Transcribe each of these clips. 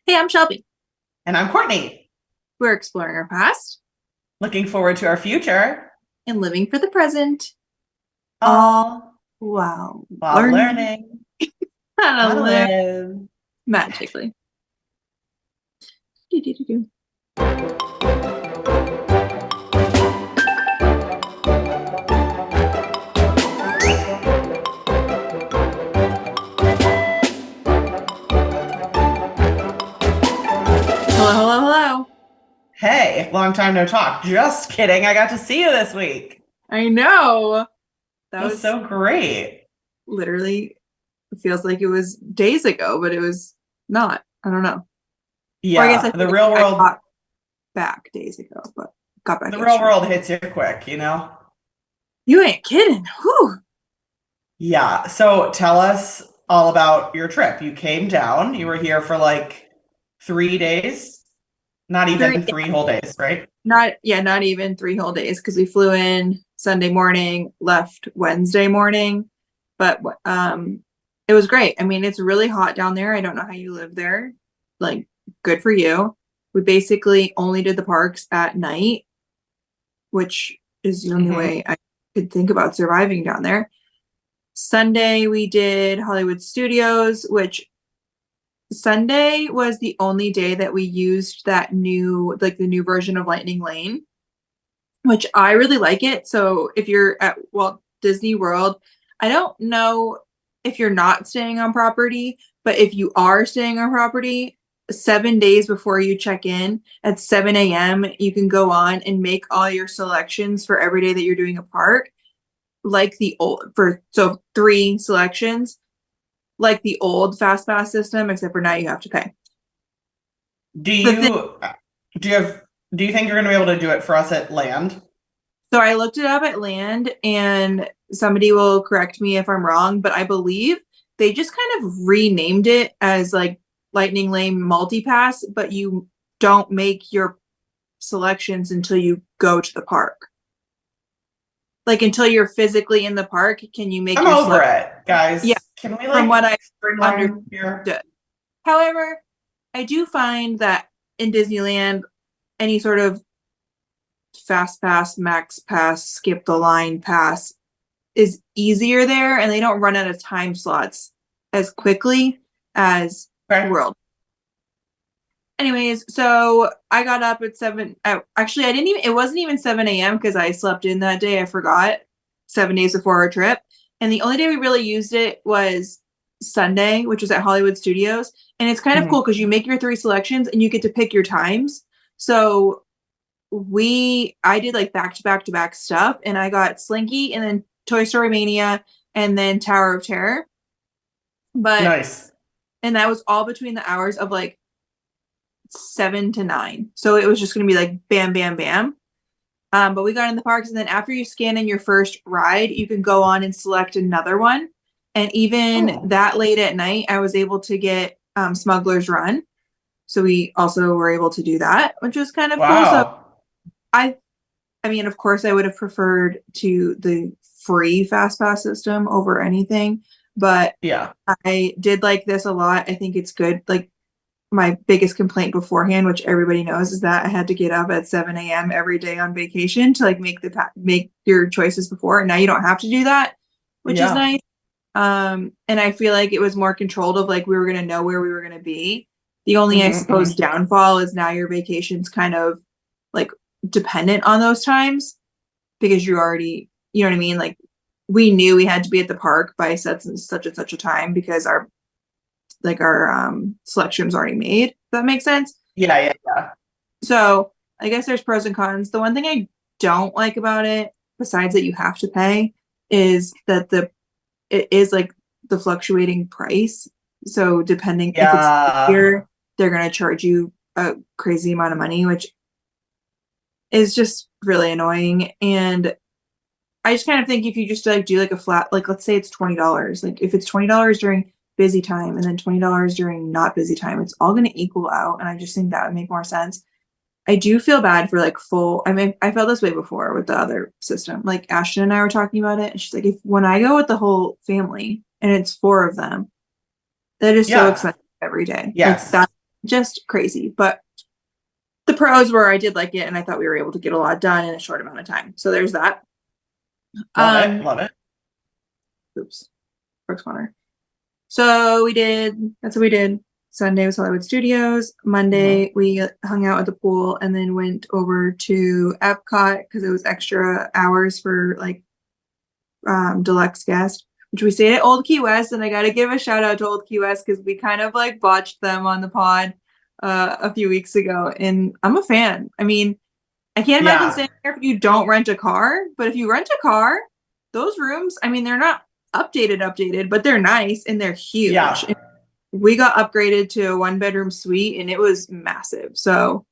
Hey, I'm Shelby. And I'm Courtney. We're exploring our past Looking forward to our future. and living for the present, all All while while learning learning how how to to live live magically. magically. Do-do-do-do. Hello, hello, hello. Hey, long time no talk. Just kidding. I got to see you this week. I know. That It was was so great. literally, it feels like it was days ago, but it was not. I don't know. Or I guess Yeah, I feel like I got back days ago, but got back the real yesterday. world hits you quick, you know? You ain't kidding. Whew. Yeah. So tell us all about your trip. You came down. You were here for like 3 days. Not Three, even 3 whole days, right? not even 3 whole days because we flew in Sunday morning, left Wednesday morning, but it was great. I mean, it's really hot down there. I don't know how you live there. Like, good for you. We basically only did the parks at night, which is the only Mm-hmm. way I could think about surviving down there. Sunday we did Hollywood Studios, which Sunday was the only day that we used that new, like the new version of Lightning Lane, which I really like it. So if you're at Walt Disney World, I don't know if you're not staying on property, but if you are staying on property, 7 days before you check in at 7 a.m., you can go on and make all your selections for every day that you're doing a park, like the old, for so 3 selections, like the old fast pass system, except for now you have to pay. Do The thing you do you have do you think you're gonna be able to do it for us at land? So I looked it up at Land, and somebody will correct me if I'm wrong, but I believe they just kind of renamed it as like Lightning Lane Multipass, but you don't make your selections until you go to the park. Like until you're physically in the park, can you make I'm your over select? it, Yeah, guys. Can we from what like I streamline here? understood. However, I do find that in Disneyland, any sort of fast pass, max pass, skip the line pass is easier there, and they don't run out of time slots as quickly as Okay. World. Anyways, so I got up at 7. Actually, I didn't even, it wasn't even 7 a.m. because I slept in that day. I forgot 7 days before our trip. And the only day we really used it was Sunday, which was at Hollywood Studios. And it's kind of Mhm. cool because you make your 3 selections and you get to pick your times. So I did like back to back to back stuff, and I got Slinky and then Toy Story Mania and then Tower of Terror. But Nice. and that was all between the hours of like 7 to 9. So it was just gonna be like bam, bam, bam. But we got in the parks, and then after you scan in your first ride, you can go on and select another one. And even Oh, that late at night, I was able to get Smuggler's Run. So we also were able to do that, which was kind of cool. So wow. I I mean, of course, I would have preferred to the free fast pass system over anything, but Yeah. I did like this a lot. I think it's good. Like my biggest complaint beforehand, which everybody knows, is that I had to get up at 7 a.m. every day on vacation to like make your choices before. And now you don't have to do that, which is Yeah. nice. And I feel like it was more controlled of like we were gonna know where we were gonna be. The only, I Hmm, suppose, hmm. downfall is now your vacation's kind of like dependent on those times because you already, you know what I mean? Like we knew we had to be at the park by such and such a time because our selection was already made. Does that make sense? Yeah, yeah, yeah. So I guess there's pros and cons. The one thing I don't like about it, besides that you have to pay, is that it is like the fluctuating price. So depending if it's Yeah. here, they're gonna charge you a crazy amount of money, which is just really annoying. And I just kind of think if you just like do like a flat, like let's say it's $20. Like if it's $20 during busy time and then $20 during not busy time, it's all going to equal out. And I just think that would make more sense. I do feel bad for like full. I mean, I felt this way before with the other system. Like Ashton and I were talking about it, and she's like, if when I go with the whole family and it's 4 of them, that is so Yeah. expensive every day. Like Yes. that just crazy. But the pros were I did like it, and I thought we were able to get a lot done in a short amount of time. So there's that. Love it. Oops. Brooks Corner. So that's what we did. Sunday was Hollywood Studios. Monday we hung out at the pool and then went over to Epcot because it was extra hours for like deluxe guest, which we stayed at Old Key West. And I got to give a shout out to Old Key West because we kind of like botched them on the pod a few weeks ago. And I'm a fan. I mean, I can't imagine staying there if you don't rent a car, but if you rent a car, those rooms, I mean, they're not updated, but they're nice and they're huge. Yeah. And we got upgraded to a 1-bedroom suite and it was massive. So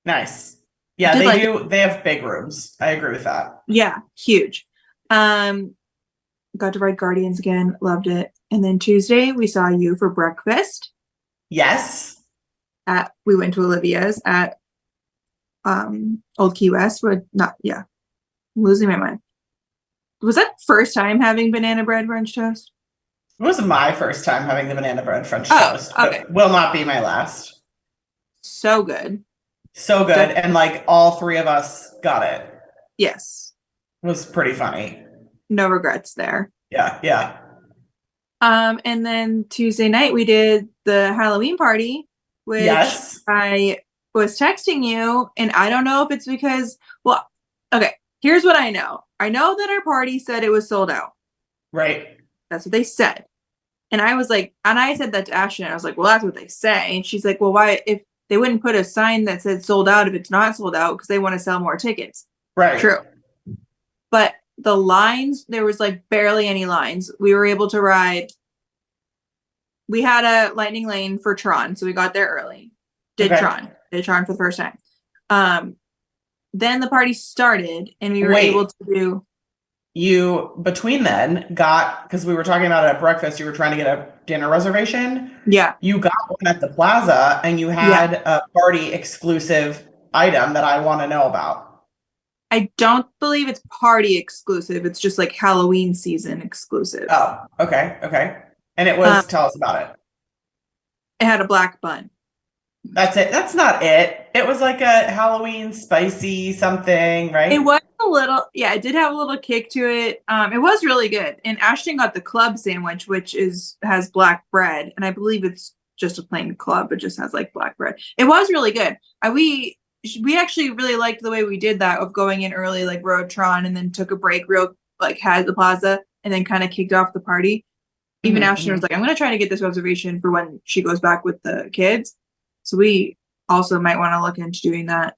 nice. Yeah, they have big rooms. I agree with that. Yeah, huge. Got to ride Guardians again, loved it. And then Tuesday we saw you for breakfast. Yes. We went to Olivia's at Old Key West, but I'm losing my mind. Was that first time having banana bread French toast? It was my first time having the banana bread French toast. Okay. But will not be my last. So good. So good. And like all three of us got it. Yes. It was pretty funny. No regrets there. Yeah. And then Tuesday night we did the Halloween party, which I was texting you, and I don't know if it's because, well, okay, here's what I know. I know that our party said it was sold out. Right. That's what they said. And I was like, and I said that to Ashton. I was like, well, that's what they say. And she's like, well, why, if they wouldn't put a sign that said sold out if it's not sold out, because they want to sell more tickets. Right. True. But the lines, there was like barely any lines. We were able to ride. We had a lightning lane for Tron, so we got there early. Did Tron for the first time. Then the party started, and we were able to do. You between then got, because we were talking about it at breakfast, you were trying to get a dinner reservation. Yeah. You got one at the plaza, and you had a party exclusive item that I want to know about. I don't believe it's party exclusive. It's just like Halloween season exclusive. Oh, okay. And it was, tell us about it. It had a black bun. That's it. That's not it. It was like a Halloween spicy something, right? It was a little, it did have a little kick to it. It was really good. And Ashton got the club sandwich, which has black bread. And I believe it's just a plain club. It just has like black bread. It was really good. We actually really liked the way we did that of going in early, like rode Tron, and then took a break had the plaza, and then kind of kicked off the party. Even Ashton was like, I'm going to try to get this reservation for when she goes back with the kids. So we also might want to look into doing that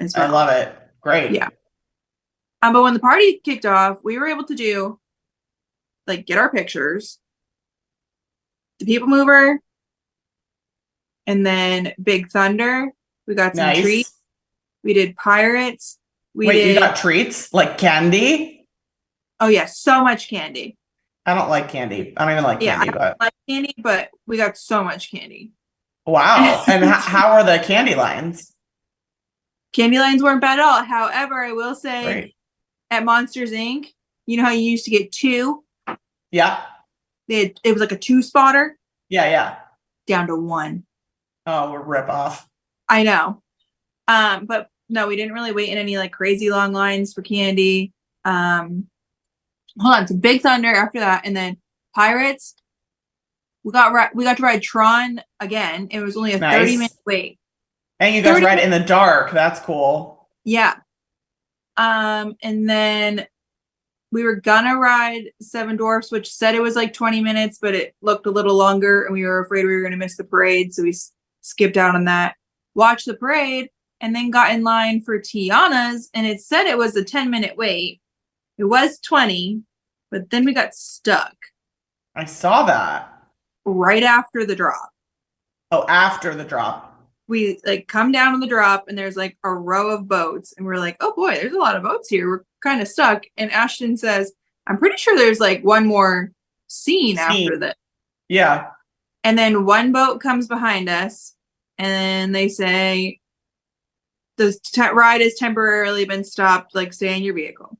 as well. I love it. Great. Yeah. But when the party kicked off, we were able to do, like, get our pictures, the People Mover, and then Big Thunder. We got some treats. We did Pirates. You got treats? Like candy? Oh, yeah. So much candy. I don't like candy. I don't even like candy. I don't like candy, but we got so much candy. Wow. And how are the candy lines? Candy lines weren't bad at all. However, I will say at Monsters, Inc., you know how you used to get 2? Yeah. It was like a 2-spotter. Yeah. Down to 1. Oh, we're rip off. I know. But no, we didn't really wait in any like crazy long lines for candy. Hold on, so Big Thunder after that, and then Pirates. We got to ride Tron again. It was only a 30-minute wait. And you guys ride in the dark. That's cool. Yeah. And then we were gonna ride Seven Dwarfs, which said it was like 20 minutes, but it looked a little longer, and we were afraid we were gonna miss the parade, so we skipped out on that. Watched the parade, and then got in line for Tiana's, and it said it was a 10-minute wait. It was 20, but then we got stuck. I saw that. Right after the drop. Oh, after the drop. We like come down on the drop, and there's like a row of boats, and we're like, oh boy, there's a lot of boats here. We're kind of stuck. And Ashton says, I'm pretty sure there's like one more scene after this. Yeah. And then one boat comes behind us, and they say, the ride has temporarily been stopped, like stay in your vehicle.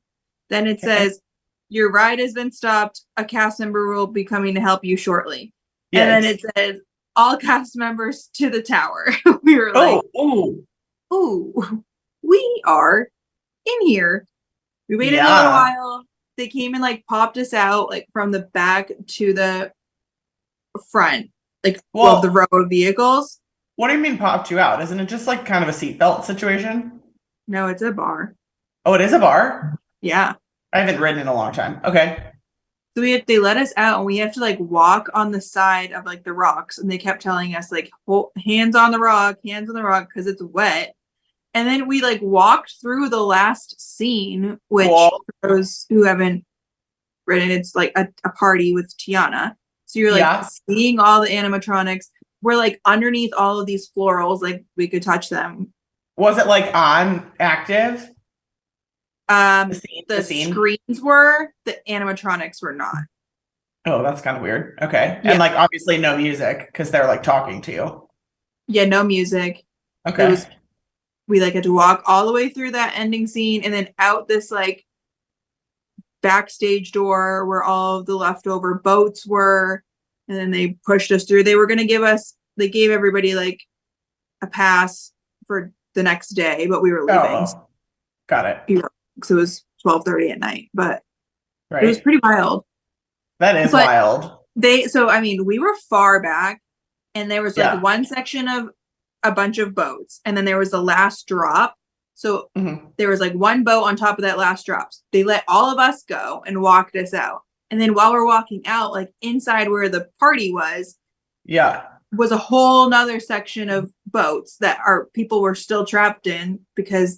Then it says, your ride has been stopped. A cast member will be coming to help you shortly. Yikes. And then it says, all cast members to the tower. We were like, ooh, we are in here. We waited a little while. They came and like popped us out like from the back to the front, like of the row of vehicles. What do you mean popped you out? Isn't it just like kind of a seatbelt situation? No, it's a bar. Oh, it is a bar? Yeah. I haven't ridden in a long time. Okay. So they let us out and we have to like walk on the side of like the rocks, and they kept telling us like hands on the rock because it's wet. And then we like walked through the last scene, which for those who haven't ridden, it's like a party with Tiana. So you're like seeing all the animatronics. We're like underneath all of these florals, like we could touch them. Was it like on active? The screens were, the animatronics were not. Oh, that's kind of weird. Okay. Yeah. And like obviously no music because they're like talking to you. Yeah, no music. Okay. We like had to walk all the way through that ending scene and then out this like backstage door where all of the leftover boats were, and then they pushed us through. They gave everybody like a pass for the next day, but we were leaving. Oh, got it. So it was 12:30 at night, but it was pretty wild. That is wild. We were far back, and there was like one section of a bunch of boats, and then there was the last drop. So there was like one boat on top of that last drop. They let all of us go and walked us out. And then while we're walking out, like inside where the party was a whole nother section of boats that people were still trapped in because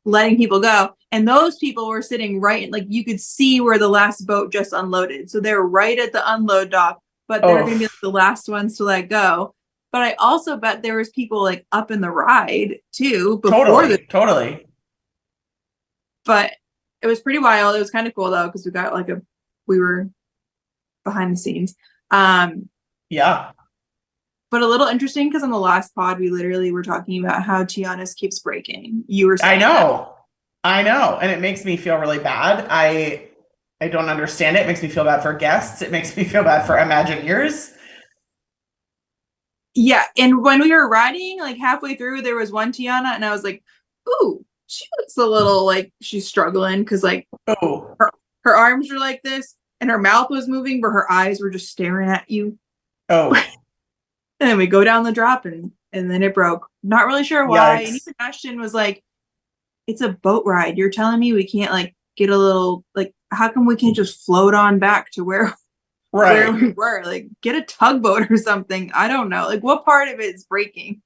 letting people go. And those people were sitting right, like you could see where the last boat just unloaded. So they're right at the unload dock, but they're going to be like the last ones to let go. But I also bet there was people like up in the ride too. Totally. But it was pretty wild. It was kind of cool though, because we were behind the scenes. But a little interesting because on the last pod, we literally were talking about how Tiana's keeps breaking. You were saying I know. And it makes me feel really bad. I don't understand it. It makes me feel bad for guests. It makes me feel bad for Imagineers. Yeah. And when we were riding, like halfway through, there was one Tiana, and I was like, ooh, she looks a little like she's struggling because like her arms were like this and her mouth was moving, but her eyes were just staring at you. And then we go down the drop and then it broke. Not really sure why. And even Ashton was like, it's a boat ride. You're telling me we can't like get a little, like, how come we can't just float on back to where we were? Like, get a tugboat or something. I don't know. Like, what part of it is breaking?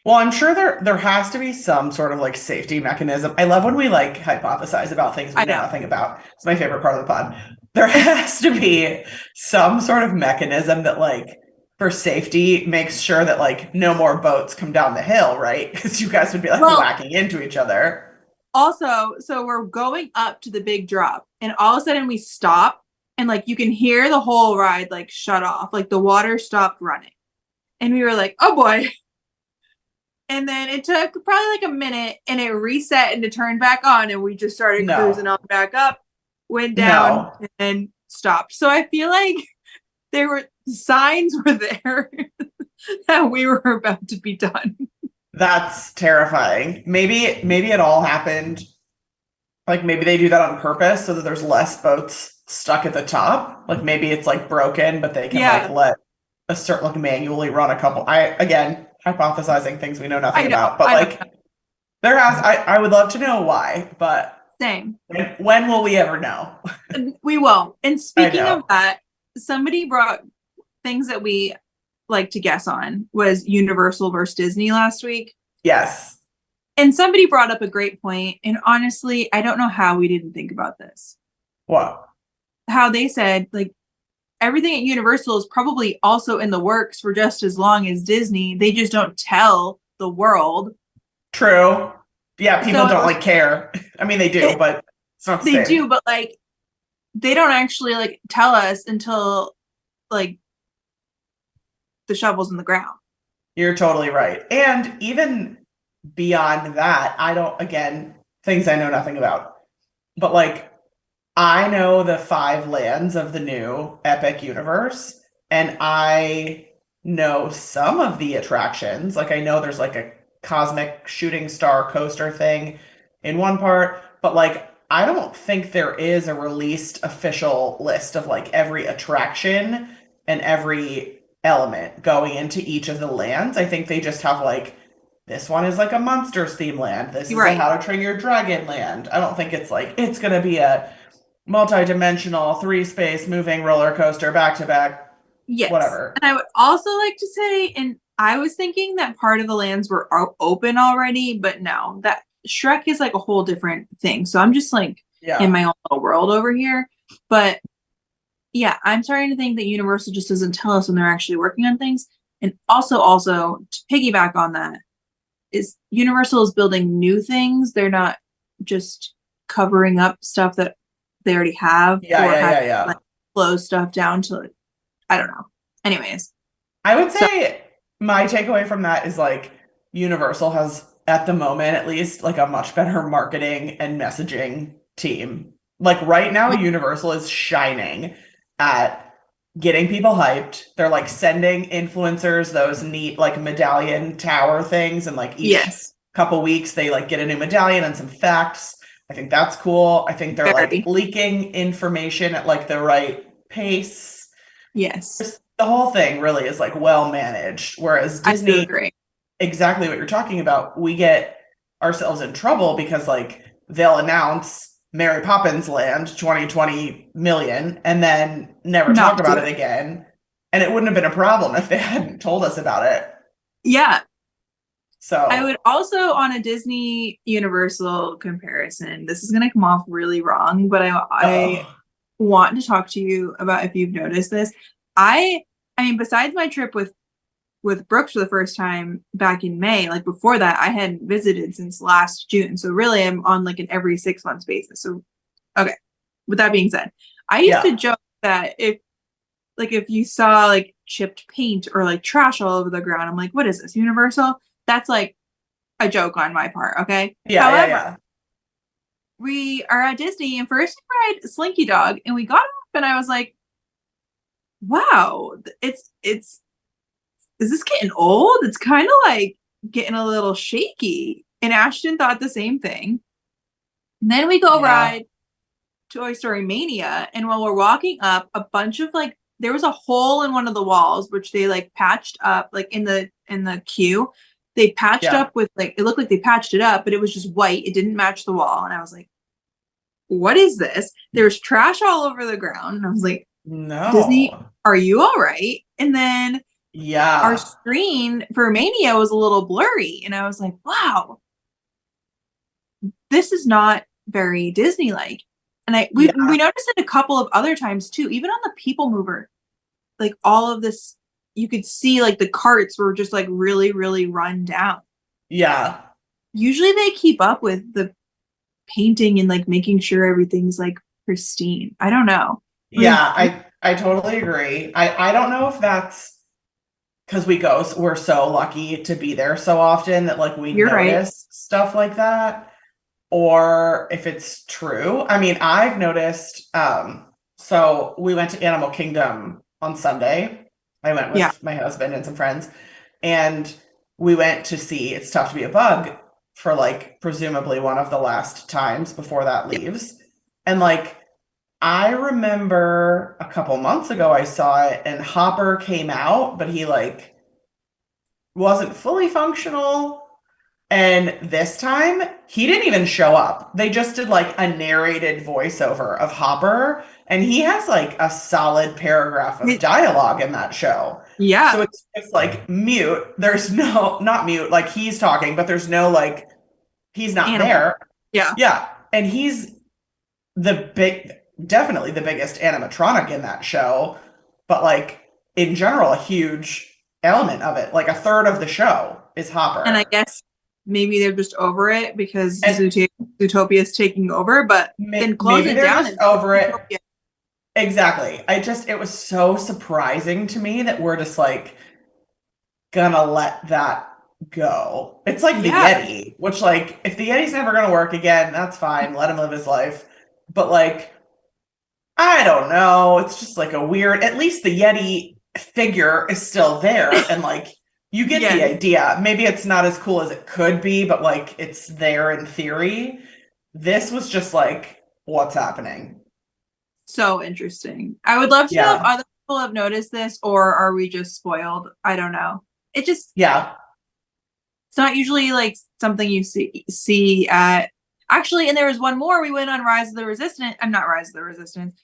Well, I'm sure there has to be some sort of like safety mechanism. I love when we like hypothesize about things we know nothing about. It's my favorite part of the pod. There has to be some sort of mechanism that like for safety makes sure that like no more boats come down the hill, right? Because you guys would be like whacking into each other. Also, so we're going up to the big drop, and all of a sudden we stop, and like you can hear the whole ride like shut off, like the water stopped running, and we were like, oh boy. And then it took probably like a minute, and it reset and it turned back on, and we just started cruising on back up, went down, and stopped. So I feel like signs were there that we were about to be done. That's terrifying. Maybe it all happened. Like maybe they do that on purpose so that there's less boats stuck at the top. Like maybe it's like broken, but they can like let a certain like manually run a couple. Again, hypothesizing things we know nothing about. But like I would love to know why, but same. When will we ever know? We won't. And speaking of that, somebody brought things that we like to guess on was Universal versus Disney last week. Yes. And somebody brought up a great point, and honestly, I don't know how we didn't think about this. What? How they said like everything at Universal is probably also in the works for just as long as Disney. They just don't tell the world. True. Yeah, people don't like care. I mean, they do, but it's not the same. They do, but like they don't actually like tell us until like the shovel's in the ground. You're totally right. And even beyond that, things I know nothing about. But like I know the 5 lands of the new Epic universe, and I know some of the attractions. Like I know there's like a cosmic shooting star coaster thing in one part, but like I don't think there is a released official list of like every attraction and every element going into each of the lands. I think they just have like this one is like a monsters theme land. This is a Right. How to Train Your Dragon land. I don't think it's like it's gonna be a multi-dimensional, three-space moving roller coaster back to back, Yes. whatever. And I would also like to say, and I was thinking that part of the lands were open already, but no, that Shrek is like a whole different thing. So I'm just like in Yeah. my own little world over here. But yeah, I'm starting to think that Universal just doesn't tell us when they're actually working on things. And also to piggyback on that is Universal is building new things. They're not just covering up stuff that they already have Yeah, or yeah, have yeah, yeah. like close stuff down to I don't know. Anyways, I would so say my takeaway from that is like Universal has, at the moment at least, like a much better marketing and messaging team. Like right now, Universal is shining at getting people hyped. They're like sending influencers those neat like medallion tower things, and like each yes, couple weeks they like get a new medallion and some facts. I think that's cool. I think they're like very leaking information at like the right pace. yes. The whole thing really is like well managed. Whereas I do Disney, agree. exactly what you're talking about, we get ourselves in trouble because like they'll announce Mary Poppins Land 2020 million and then never talk Not do about it it. again. And it wouldn't have been a problem if they hadn't told us about it. Yeah, I would So, also on a Disney Universal comparison. This is gonna come off really wrong, but I uh-oh. want to talk to you about if you've noticed this. I I mean, besides my trip with Brooks for the first time back in May, like before that, I hadn't visited since last June. So really I'm on like an every 6 months basis. So okay. With that being said, I used to Yeah. joke that if you saw like chipped paint or like trash all over the ground, I'm like, what is this, Universal? That's like a joke on my part, okay? Yeah, yeah, However, yeah. we are at Disney and first we ride Slinky Dog and we got off and I was like, wow, it's is this getting old? It's kind of like getting a little shaky. And Ashton thought the same thing. And then we go Yeah. ride Toy Story Mania, and while we're walking up, a bunch of like there was a hole in one of the walls which they like patched up, like in the queue. They patched Yeah. up with like it looked like they patched it up, but it was just white. It didn't match the wall, and I was like, "What is this?" There's trash all over the ground, and I was like, "Disney, No. are you all right?" And then our Yeah. screen for Mania was a little blurry, and I was like, "Wow, this is not very Disney-like." And we Yeah. noticed it a couple of other times too, even on the People Mover. Like all of this, you could see like the carts were just like really, really run down. Yeah. Usually they keep up with the painting and like making sure everything's like pristine. I don't know. Like, Yeah, I totally agree. I don't know if that's because we're so lucky to be there so often that like we you're right. notice stuff like that, or if it's true. I mean, I've noticed so we went to Animal Kingdom on Sunday. I went Yeah. with my husband and some friends, and we went to see It's Tough to Be a Bug for like presumably one of the last times before that leaves. And like I remember a couple months ago I saw it and Hopper came out, but he like wasn't fully functional. And this time he didn't even show up. They just did like a narrated voiceover of Hopper, and he has like a solid paragraph of It- dialogue in that show. So yeah. it's like mute. There's no, not mute, like he's talking, but there's no like he's not Animal. there. Yeah. Yeah. And he's the big, definitely the biggest animatronic in that show, but like in general, a huge element of it, like a third of the show is And I Hopper. guess maybe they're just over it because And Zootopia is taking over, but then close maybe it they're down just and put over it. Zootopia. Exactly. It was so surprising to me that we're just like gonna let that go. It's like the Yeah. Yeti, which like if the Yeti's never gonna work again, that's fine. Let him live his life. But like I don't know. It's just like a weird, at least the Yeti figure is still there, and like you get the Yes. idea. Maybe it's not as cool as it could be, but like it's there in theory. This was just like, what's happening? So interesting. I would love to know if Yeah. other people have noticed this or are we just spoiled? I don't know. It just Yeah. it's not usually like something you see at actually, and there was one more. We went on Rise of the Resistance. I'm not Rise of the Resistance,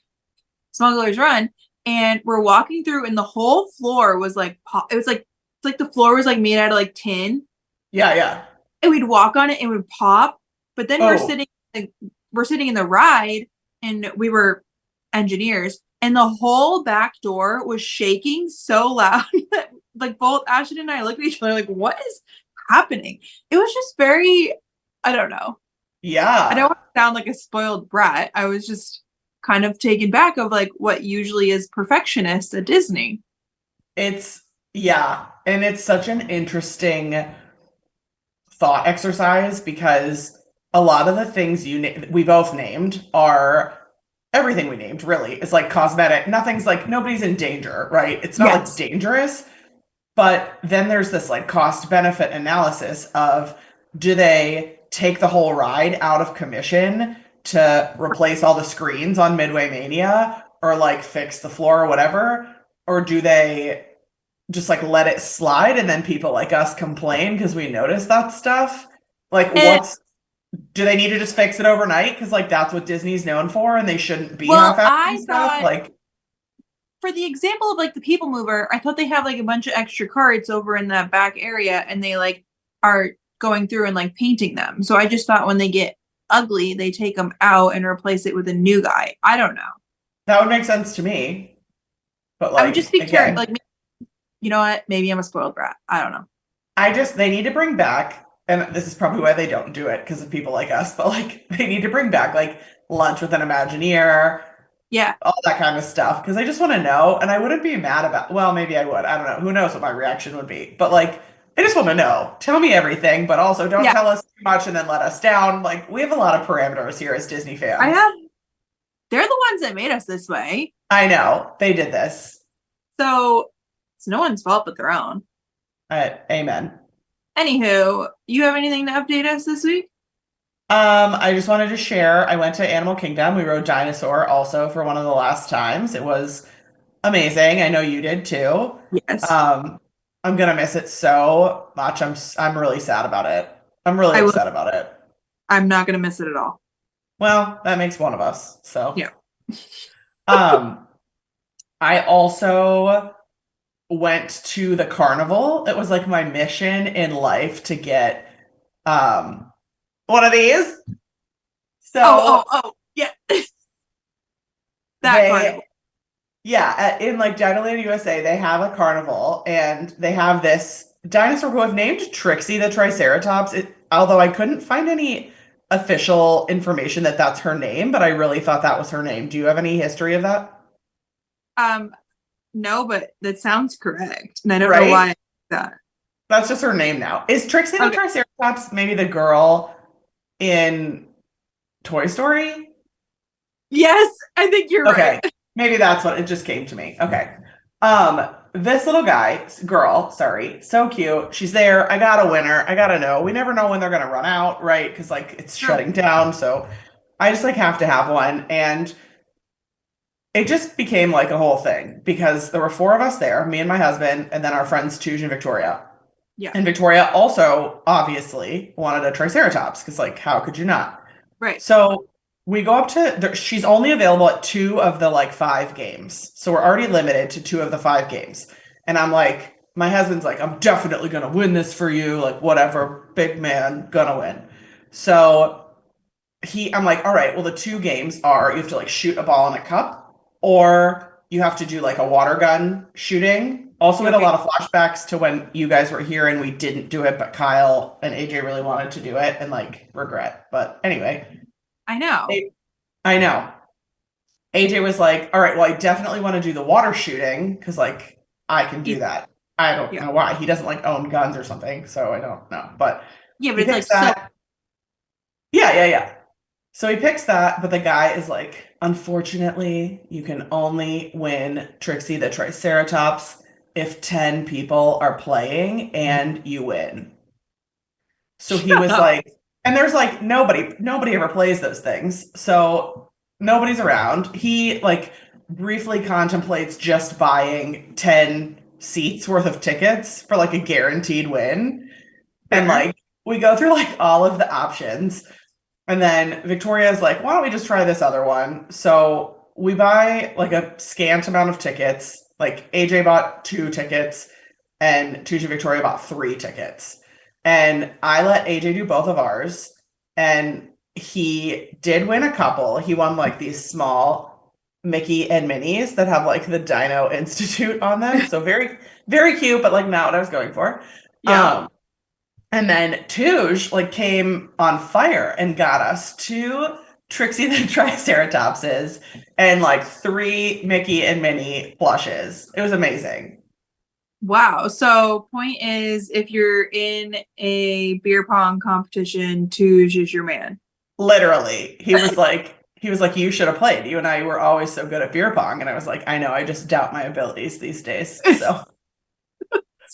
Smuggler's Run, and we're walking through, and the whole floor was like it was like it's like the floor was like made out of like tin, Yeah, yeah. and we'd walk on it and it would pop. But then Oh, we're sitting in the ride, and we were engineers, and the whole back door was shaking so loud that like both Ashton and I looked at each other like, what is happening? It was just very, I don't know. I don't yeah. want to sound like a spoiled brat. I was just kind of taken back of like what usually is perfectionist at Disney. It's yeah, and it's such an interesting thought exercise because a lot of the things we both named are everything we named really is like cosmetic. Nothing's like nobody's in danger, right? It's not like Yes. dangerous, but then there's this like cost benefit analysis of do they take the whole ride out of commission to replace all the screens on Midway Mania or like fix the floor or whatever? Or do they just like let it slide and then people like us complain because we notice that stuff? Like, And do they need to just fix it overnight? Because like that's what Disney's known for and they shouldn't be well, half-assing I stuff. thought Like, for the example of like the People Mover, I thought they have like a bunch of extra cards over in that back area and they like are going through and like painting them. So I just thought when they get ugly, they take them out and replace it with a new guy. I don't know. that would make sense to me. But I would just like be curious. again, Like, you know what? Maybe I'm a spoiled brat. I don't know. they need to bring back, and this is probably why they don't do it because of people like us, but like they need to bring back like lunch with an Imagineer, Yeah. all that kind of stuff. Because I just want to know, and I wouldn't be mad about, well, maybe I would. I don't know. Who knows what my reaction would be. But like, I just want to know. Tell me everything, but also don't Yeah. tell us too much and then let us down. Like, we have a lot of parameters here as Disney I fans. have, they're the ones that made us this way. I know. They did this. So it's no one's fault but their own. Amen. Anywho, you have anything to update us this week? I just wanted to share. I went to Animal Kingdom. We rode Dinosaur also for one of the last times. It was amazing. I know you did too. Yes. Um, I'm gonna miss it so much. I'm really sad about it. I'm really I will. upset about it. I'm not going to miss it at all. Well, that makes one of us. So, Yeah. um, I also went to the carnival. It was like my mission in life to get one of these. So Yeah. That they carnival. yeah, in like Dinoland USA, they have a carnival and they have this dinosaur who I've named Trixie the Triceratops. Although I couldn't find any official information that that's her name, but I really thought that was her name. Do you have any history of that? Um, no, but that sounds correct. And I don't know Right? why that. That's just her name now. Is Trixie the Okay. Triceratops maybe the girl in Toy Story? Yes, I think you're Okay. right. Maybe that's what it just came to me. Okay. This little girl, sorry, so cute. She's there. I got a winner. I gotta know. We never know when they're gonna run out, right? Because like it's Sure. shutting down. So I just like have to have one. And it just became like a whole thing because there were four of us there, me and my husband, and then our friends Tuj and Victoria. Yeah. And Victoria also obviously wanted a Triceratops because like how could you not? Right. So we go up to she's only available at two of the like five games. So we're already limited to two of the five games. And I'm like, my husband's like, I'm definitely gonna win this for you. Like, whatever, big man, gonna win. So I'm like, all right, well, the two games are you have to like shoot a ball in a cup, or you have to do like a water gun shooting. Also, we had a Okay. lot of flashbacks to when you guys were here and we didn't do it, but Kyle and AJ really wanted to do it and like regret. But anyway, I know. I know. AJ was like, all right, well, I definitely want to do the water shooting because like I can do that. I don't Yeah. know why. He doesn't like own guns or something, so I don't know. But Yeah, but he it's like picks so. that. Yeah, yeah, yeah. So he picks that, but the guy is like, unfortunately, you can only win Trixie the Triceratops. if 10 people are playing and you win. So he Shut was up. like, and there's like nobody ever plays those things. So nobody's around. He like briefly contemplates just buying 10 seats worth of tickets for like a guaranteed win. And Fair. like we go through like all of the options. And then Victoria's like, why don't we just try this other one? So we buy like a scant amount of tickets. Like AJ bought 2 tickets and Tuesday Victoria bought 3 tickets. And I let AJ do both of ours. And he did win a couple. He won like these small Mickey and Minnies that have like the Dino Institute on them. So very, very cute, but like not what I was going for. Yeah. And then Touge like came on fire and got us 2 Trixie the Triceratopses and like 3 Mickey and Minnie plushes. It was amazing. Wow. So point is, if you're in a beer pong competition, Touge is your man. Literally. He was like, you should have played. You and I were always so good at beer pong. And I was like, I know, I just doubt my abilities these days. So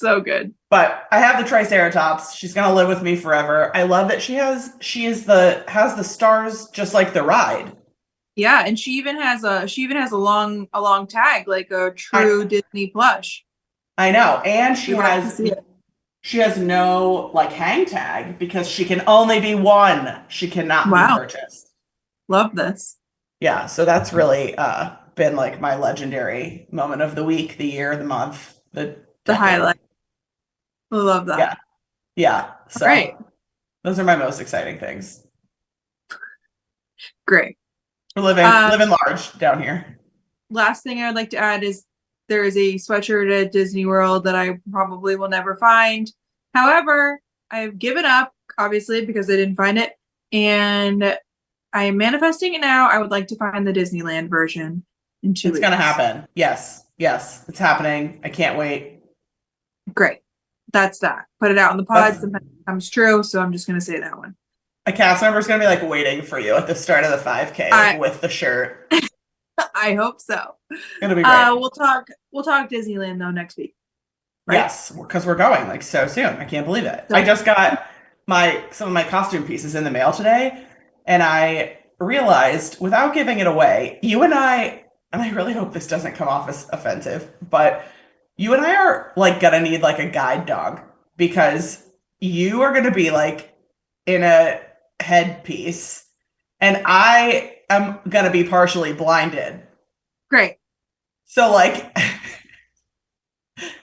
So good. but I have the Triceratops. She's gonna live with me forever. I love that has the stars just like the ride. Yeah, and she even has a long tag, like a true Disney plush. I know. And We have to see it. she has no like hang tag because she can only be one. She cannot be Wow. purchased. Love this. Yeah, so that's really been like my legendary moment of the week, the year, the month, the decade. Highlight. I love that. Yeah. Yeah. So Great. those are my most exciting things. Great. We're living large down here. Last thing I would like to add is there is a sweatshirt at Disney World that I probably will never find. However, I've given up, obviously, because I didn't find it. And I am manifesting it now. I would like to find the Disneyland version in 2 weeks. It's going to happen. Yes. Yes. It's happening. I can't wait. Great. That's that. Put it out in the pods. Sometimes it comes true. So I'm just going to say that one. A cast member is going to be like waiting for you at the start of the 5K with the shirt. I hope so. It'll be great. We'll talk Disneyland though next week. Right? Yes, because we're going like so soon. I can't believe it. So, I just got some of my costume pieces in the mail today, and I realized without giving it away, you and I really hope this doesn't come off as offensive, but you and I are like gonna need like a guide dog because you are gonna be like in a headpiece and I am gonna be partially blinded. great. So like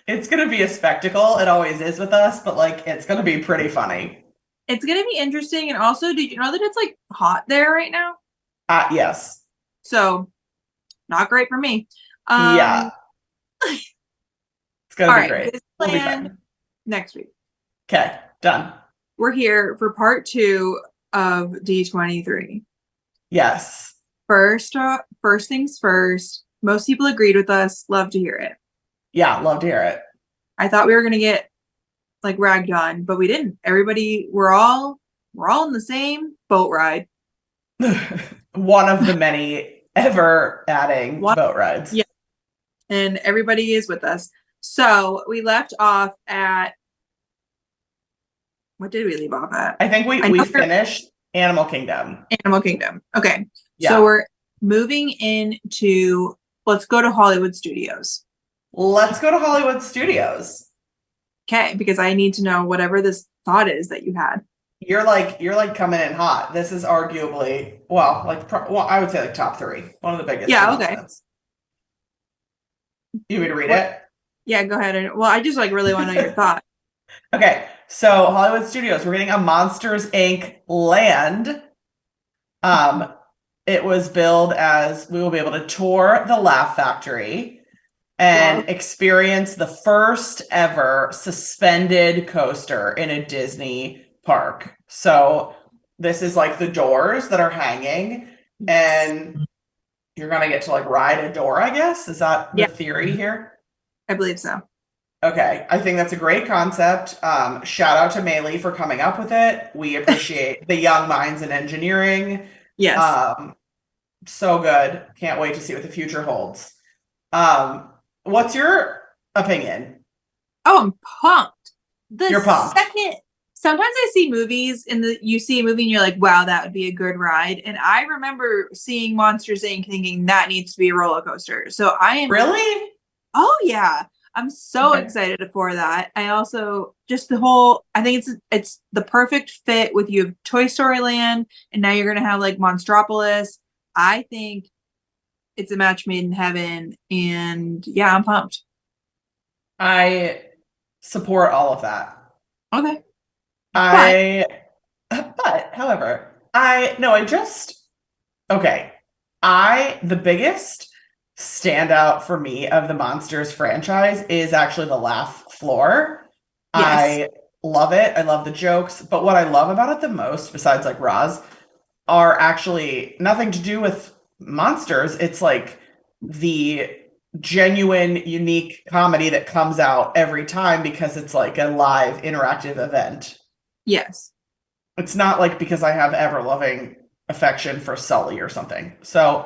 it's gonna be a spectacle. It always is with us, but like it's gonna be pretty funny. It's gonna be interesting. And also, did you know that it's like hot there right now? Yes. So not great for me. Yeah. It's gonna be great. We'll be fine. Next week. Okay, done. We're here for part 2 of D23. Yes. First things first. Most people agreed with us. Love to hear it. Yeah, love to hear it. I thought we were gonna get like ragged on, but we didn't. We're all in the same boat ride. One of the many ever adding boat rides. Yeah. And everybody is with us. So we left off at, what did we leave off at? I think we finished Animal Kingdom. Animal Kingdom. Okay. Yeah. So we're moving into, let's go to Hollywood Studios. Let's go to Hollywood Studios. Okay, because I need to know whatever this thought is that you had. You're like coming in hot. This is arguably, I would say like top 3. One of the biggest. Yeah, okay. You want me to read it? Yeah, go ahead. Well, I just like really want to know your thought. Okay, so Hollywood Studios, we're getting a Monsters Inc. land. It was billed as we will be able to tour the Laugh Factory and experience the first ever suspended coaster in a Disney park. So this is like the doors that are hanging, and you're gonna get to like ride a door, I guess. Is that the theory here? I believe so. Okay, I think that's a great concept. Shout out to Maylee for coming up with it. We appreciate the young minds in engineering. Yes. So good. Can't wait to see what the future holds. What's your opinion? Oh, I'm pumped. You're pumped. Sometimes I see movies you see a movie and you're like, wow, that would be a good ride. And I remember seeing Monsters Inc. thinking that needs to be a roller coaster. So I am Really? Oh yeah. I'm so excited for that. I also just I think it's the perfect fit with you have Toy Story Land and now you're gonna have like Monstropolis. I think it's a match made in heaven and yeah, I'm pumped. I support all of that. Okay. But however, the biggest standout for me of the Monsters franchise is actually the laugh floor. Yes. I love it. I love the jokes. But what I love about it the most, besides like Roz, are actually nothing to do with monsters. It's like the genuine, unique comedy that comes out every time because it's like a live interactive event. Yes. It's not like because I have ever-loving affection for Sully or something. So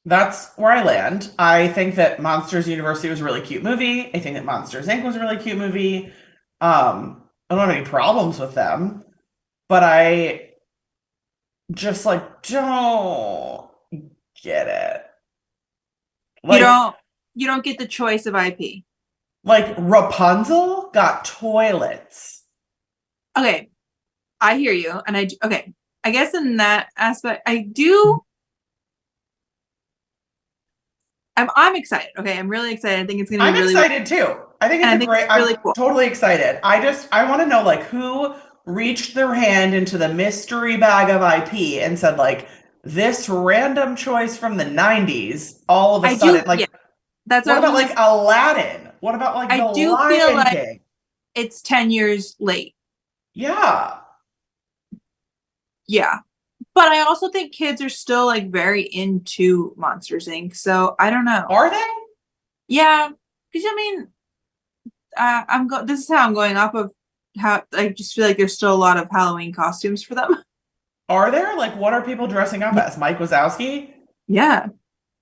that's where I land. I think that Monsters University was a really cute movie. I think that Monsters Inc. was a really cute movie. I don't have any problems with them, but I just like don't get it. Like you don't get the choice of IP. Like Rapunzel got toilets. Okay. I hear you. And I guess in that aspect, I'm excited. Okay. I'm really excited. I think it's going to be really excited too. I think it's really cool. I'm totally excited. I want to know like who reached their hand into the mystery bag of IP and said like this random choice from the 90s all of a sudden that's what about like Aladdin? What about like the Lion King? It's 10 years late. Yeah. Yeah. But I also think kids are still like very into Monsters Inc. So I don't know. Are they? Yeah. Because I mean, this is how I'm going off of how I just feel like there's still a lot of Halloween costumes for them. Are there? Like, what are people dressing up as? Mike Wazowski? Yeah.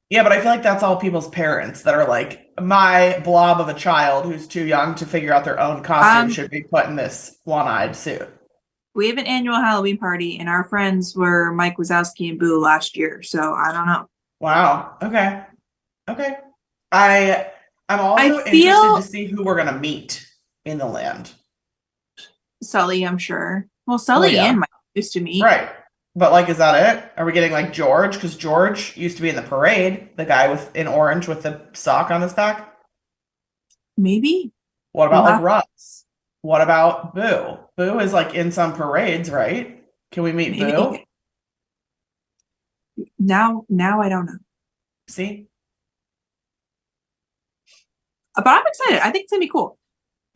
Yeah, but I feel like that's all people's parents that are like, my blob of a child who's too young to figure out their own costume should be put in this one-eyed suit. We have an annual Halloween party, and our friends were Mike Wazowski and Boo last year, so I don't know. Wow. Okay. I'm also interested to see who we're gonna meet in the land. Sully, I'm sure. Well, Sully and Mike used to meet. Right. But like, is that it? Are we getting like George? Because George used to be in the parade, the guy in orange with the sock on his back. Maybe. What about like Russ? What about Boo? Boo is like in some parades, right? Can we meet Boo? Now I don't know. See? But I'm excited. I think it's gonna be cool.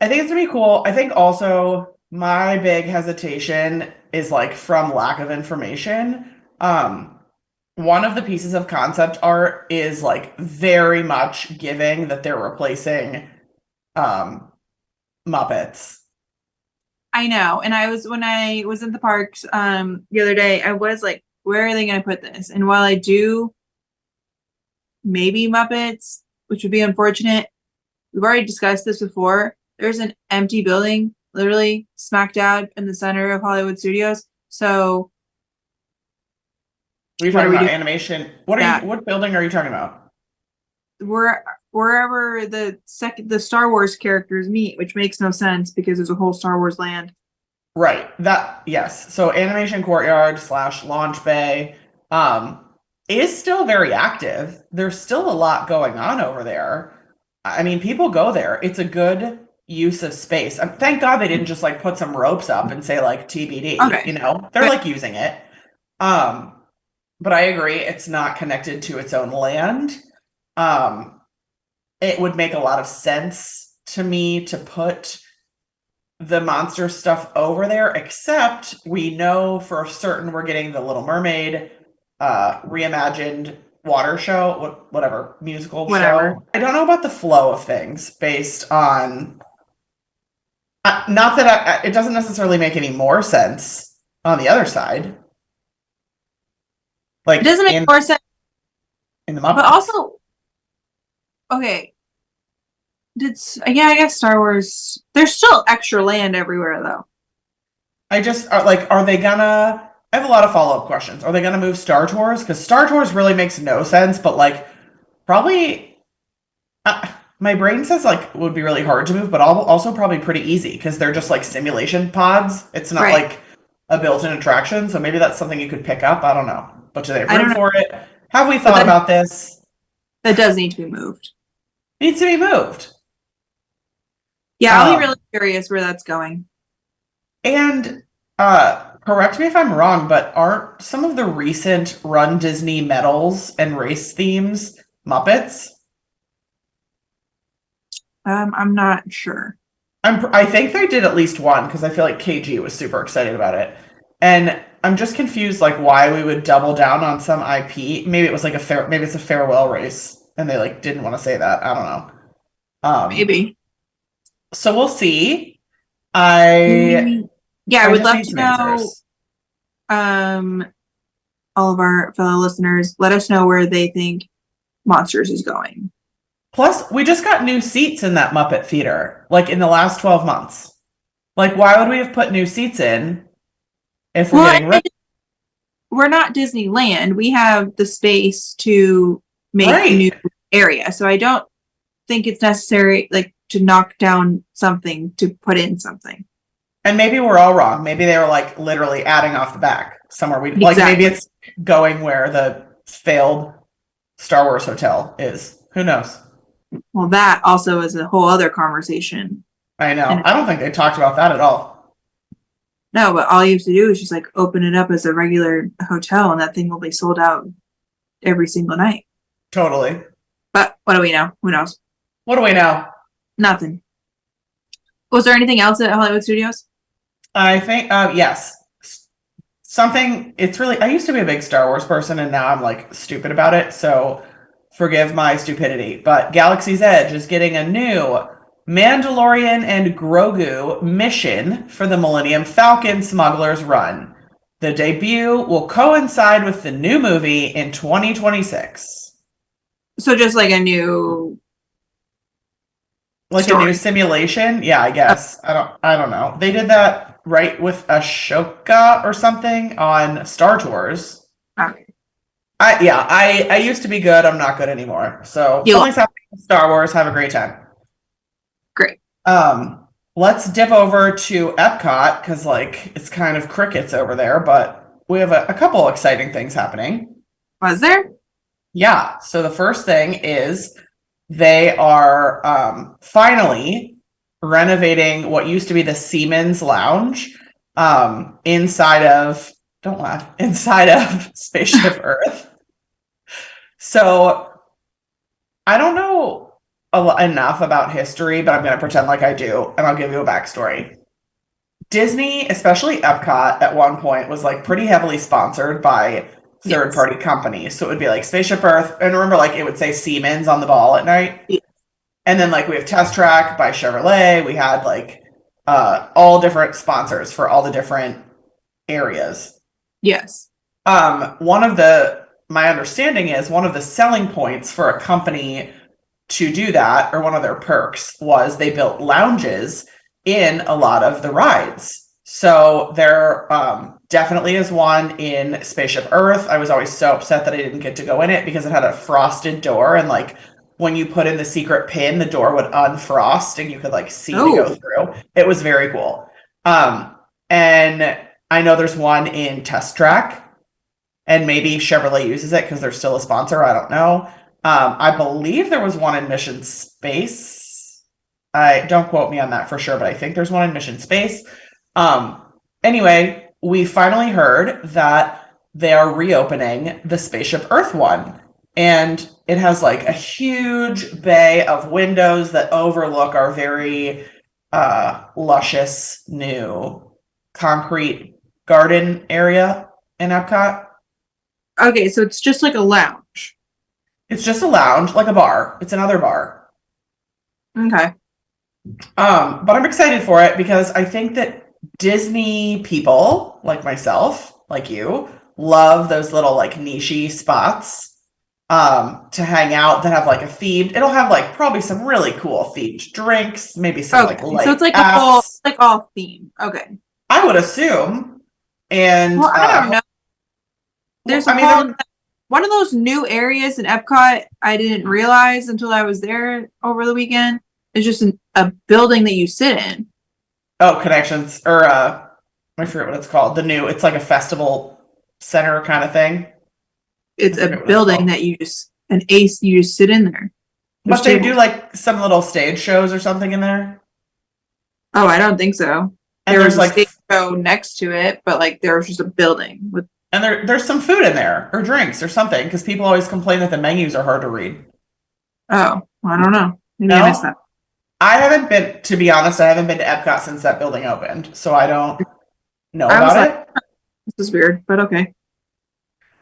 I think it's gonna be cool. I think also my big hesitation is like from lack of information. One of the pieces of concept art is like very much giving that they're replacing Muppets. I know. And when I was in the parks the other day, I was like, where are they gonna put this? And while I do maybe Muppets, which would be unfortunate, we've already discussed this before. There's an empty building literally smack dab in the center of Hollywood Studios. So are you talking about animation? What building are you talking about? Wherever the Star Wars characters meet, which makes no sense because there's a whole Star Wars land. Right. Yes. So Animation Courtyard / Launch Bay is still very active. There's still a lot going on over there. I mean, people go there. It's a good use of space. Thank God they didn't just like put some ropes up and say like TBD. Okay. You know, they're like using it. But I agree, it's not connected to its own land. It would make a lot of sense to me to put the monster stuff over there, except we know for certain we're getting the Little Mermaid reimagined water show, whatever, musical show. I don't know about the flow of things based on not that it doesn't necessarily make any more sense on the other side. Like it doesn't make more sense in the Muppets. But also, okay, Yeah, I guess Star Wars. There's still extra land everywhere, though. Are they gonna? I have a lot of follow-up questions. Are they gonna move Star Tours? Because Star Tours really makes no sense, but like probably my brain says like it would be really hard to move, but also probably pretty easy because they're just like simulation pods. It's not Right. like a built-in attraction, so maybe that's something you could pick up. I don't know. But do they have I don't room know, for it? Have we but thought about this? that does need to be moved. Needs to be moved. Yeah, I'll be really curious where that's going. And correct me if I'm wrong, but aren't some of the recent Run Disney medals and race themes Muppets? I'm not sure. I think they did at least one because I feel like KG was super excited about it. And I'm just confused like why we would double down on some IP. Maybe it was like maybe it's a farewell race and they like didn't want to say that. I don't know. Maybe. So we'll see. I would just love need to some know. answers. All of our fellow listeners, let us know where they think Monsters is going. Plus, we just got new seats in that Muppet Theater, like in the last 12 months. Like, why would we have put new seats in if we're getting rid? We're not Disneyland. We have the space to make new area. So I don't think it's necessary like to knock down something to put in something. And maybe we're all wrong. Maybe they were like literally adding off the back somewhere. Like maybe it's going where the failed Star Wars hotel is. Who knows? Well, that also is a whole other conversation. I know. I don't think they talked about that at all. No, but all you have to do is just like open it up as a regular hotel and that thing will be sold out every single night. Totally. But what do we know? Who knows? What do we know? Nothing. Was there anything else at Hollywood Studios? I think, yes. Something, it's really, I used to be a big Star Wars person and now I'm like stupid about it. So forgive my stupidity. But Galaxy's Edge is getting a new Mandalorian and Grogu mission for the Millennium Falcon Smuggler's Run. The debut will coincide with the new movie in 2026. So just like a new a new simulation? Yeah, I guess. I don't know. They did that right with Ashoka or something on Star Tours. Okay. I used to be good. I'm not good anymore. So something's happening with Star Wars. Have a great time. Great. Let's dip over to Epcot because like it's kind of crickets over there, but we have a couple exciting things happening. Was there? Yeah. So the first thing is they are finally renovating what used to be the Siemens Lounge inside of Spaceship Earth. So I don't know enough about history, but I'm going to pretend like I do, and I'll give you a backstory. Disney, especially Epcot, at one point was like pretty heavily sponsored by third-party companies. So it would be like Spaceship Earth, and remember, like it would say Siemens on the ball at night. Yeah. And then like we have Test Track by Chevrolet. We had like all different sponsors for all the different areas. Yes. My understanding is one of the selling points for a company to do that, or one of their perks, was they built lounges in a lot of the rides. So there definitely is one in Spaceship Earth. I was always so upset that I didn't get to go in it because it had a frosted door, and like when you put in the secret pin, the door would unfrost and you could like see to go through. It was very cool. And I know there's one in Test Track, and maybe Chevrolet uses it because they're still a sponsor. I don't know. I believe there was one in Mission Space. Don't quote me on that for sure, but I think there's one in Mission Space. Anyway, we finally heard that they are reopening the Spaceship Earth one. And it has like a huge bay of windows that overlook our very luscious new concrete garden area in Epcot. Okay, so it's just like a lounge. It's just a lounge, like a bar. It's another bar. Okay. But I'm excited for it because I think that Disney people like myself, like you, love those little like niche-y spots. to hang out that have like a theme. It'll have like probably some really cool themed drinks, maybe some like light so it's like apps. all theme. Okay. I would assume. And Well, I don't know. There's I mean, one of those new areas in Epcot I didn't realize until I was there over the weekend. It's just a building that you sit in. Oh, Connections, or I forget what it's called. It's like a festival center kind of thing. It's a building that you just sit in there. But they do like some little stage shows or something in there. Oh, I don't think so. And there was like a stage show next to it, but like there was just a building with. And there's some food in there or drinks or something because people always complain that the menus are hard to read. Oh, I don't know. Maybe I missed that. To be honest, I haven't been to Epcot since that building opened, so I don't know about it. This is weird, but okay.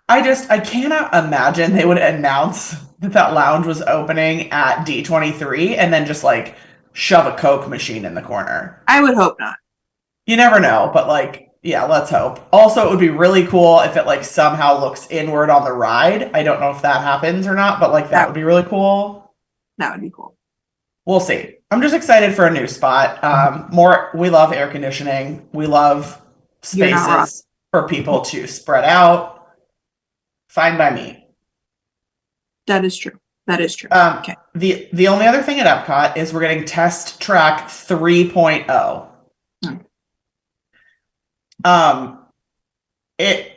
I cannot imagine they would announce that lounge was opening at D23 and then just like shove a Coke machine in the corner. I would hope not. You never know, but like, yeah, let's hope. Also, it would be really cool if it like somehow looks inward on the ride. I don't know if that happens or not, but like that would be really cool. That would be cool. We'll see. I'm just excited for a new spot. We love air conditioning. We love spaces for people to spread out. Fine by me. That is true. Okay. The only other thing at Epcot is we're getting Test Track 3.0. It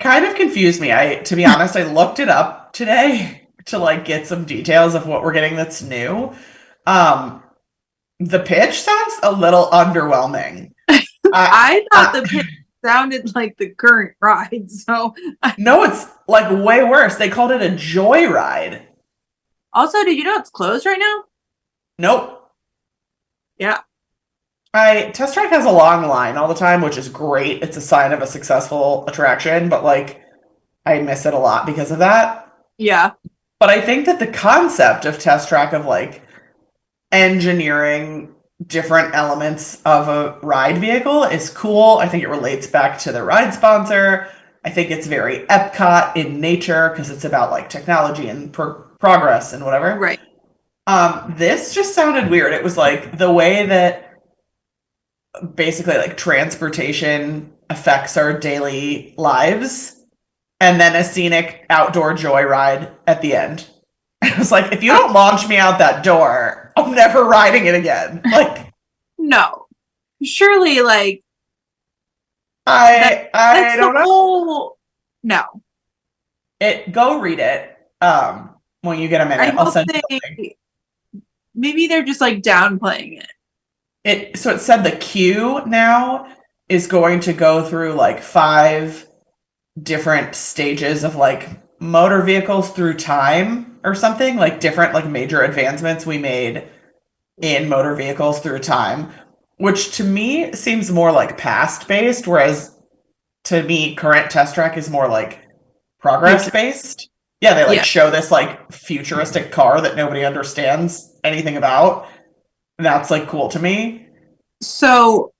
kind of confused me. To be honest, I looked it up today to like get some details of what we're getting that's new. The pitch sounds a little underwhelming. I thought the pitch sounded like the current ride, so no, it's like way worse. They called it a joy ride. Also, did you know it's closed right now? Nope. Yeah. Test Track has a long line all the time, which is great. It's a sign of a successful attraction, but like I miss it a lot because of that. Yeah. But I think that the concept of Test Track of like engineering different elements of a ride vehicle is cool. I think it relates back to the ride sponsor. I think it's very Epcot in nature because it's about like technology and progress and whatever. Right. This just sounded weird. It was like the way that basically like transportation affects our daily lives and then a scenic outdoor joyride at the end. I was like, if you don't launch me out that door, I'm never riding it again. Like, no, surely, like, I don't know. No, Go read it. When you get a minute, I'll send you. Maybe they're just like downplaying it. So it said the queue now is going to go through like 5 different stages of like motor vehicles through time or something, like different like major advancements we made in motor vehicles through time, which to me seems more like past based, whereas to me current Test Track is more like progress based. Yeah, they show this like futuristic car that nobody understands anything about. And that's like cool to me. So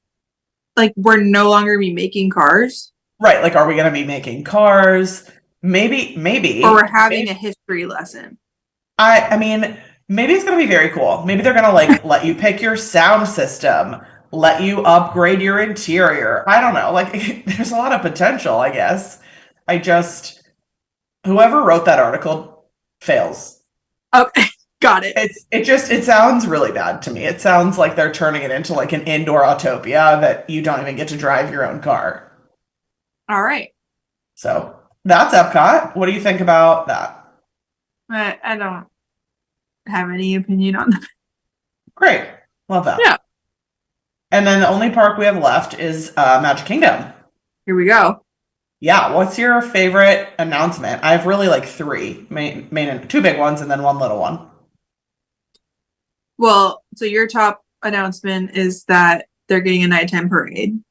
like we're no longer be making cars? Right, like are we gonna be making cars? Maybe. Or we're having a history lesson. I mean, maybe it's gonna be very cool. Maybe they're gonna like let you pick your sound system, let you upgrade your interior. I don't know. Like there's a lot of potential, I guess. Whoever wrote that article fails. Okay, got it. It sounds really bad to me. It sounds like they're turning it into like an indoor utopia that you don't even get to drive your own car. All right. So that's Epcot. What do you think about that? I don't have any opinion on that. Great. Love that. Yeah. And then the only park we have left is Magic Kingdom. Here we go. Yeah. What's your favorite announcement? I have really like 3 main 2 big ones and then 1 little one. Well, so your top announcement is that they're getting a nighttime parade.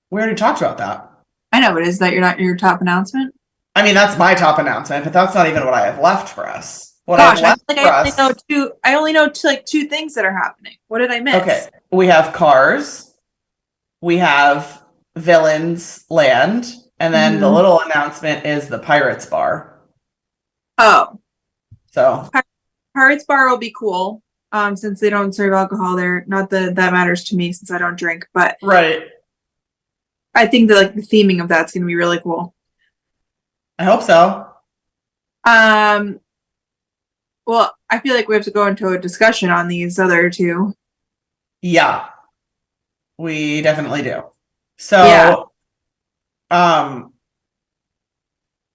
We already talked about that. I know, but is that your top announcement? I mean, that's my top announcement, but that's not even what I have left for us. I only know 2 things that are happening. What did I miss? Okay. We have Cars. We have Villains Land. And then the little announcement is the Pirates Bar. Oh, So Pirates Bar will be cool. Since they don't serve alcohol there. Not that that matters to me since I don't drink, but right. I think that like the theming of that's gonna be really cool. I hope so. Um, well, I feel like we have to go into a discussion on these other two. Yeah, we definitely do. Yeah. So,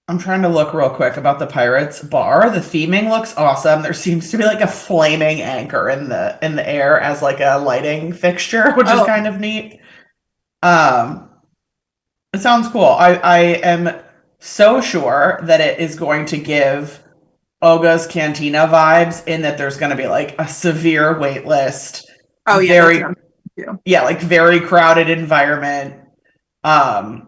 I'm trying to look real quick about the Pirates bar. The theming looks awesome. There seems to be like a flaming anchor in the air as like a lighting fixture, which is Oh, kind of neat. Um, it sounds cool. I am so sure that it is going to give Oga's Cantina vibes in that there's going to be like a severe wait list, oh yeah, that's what very I'm thinking too. yeah, like very crowded environment. Um,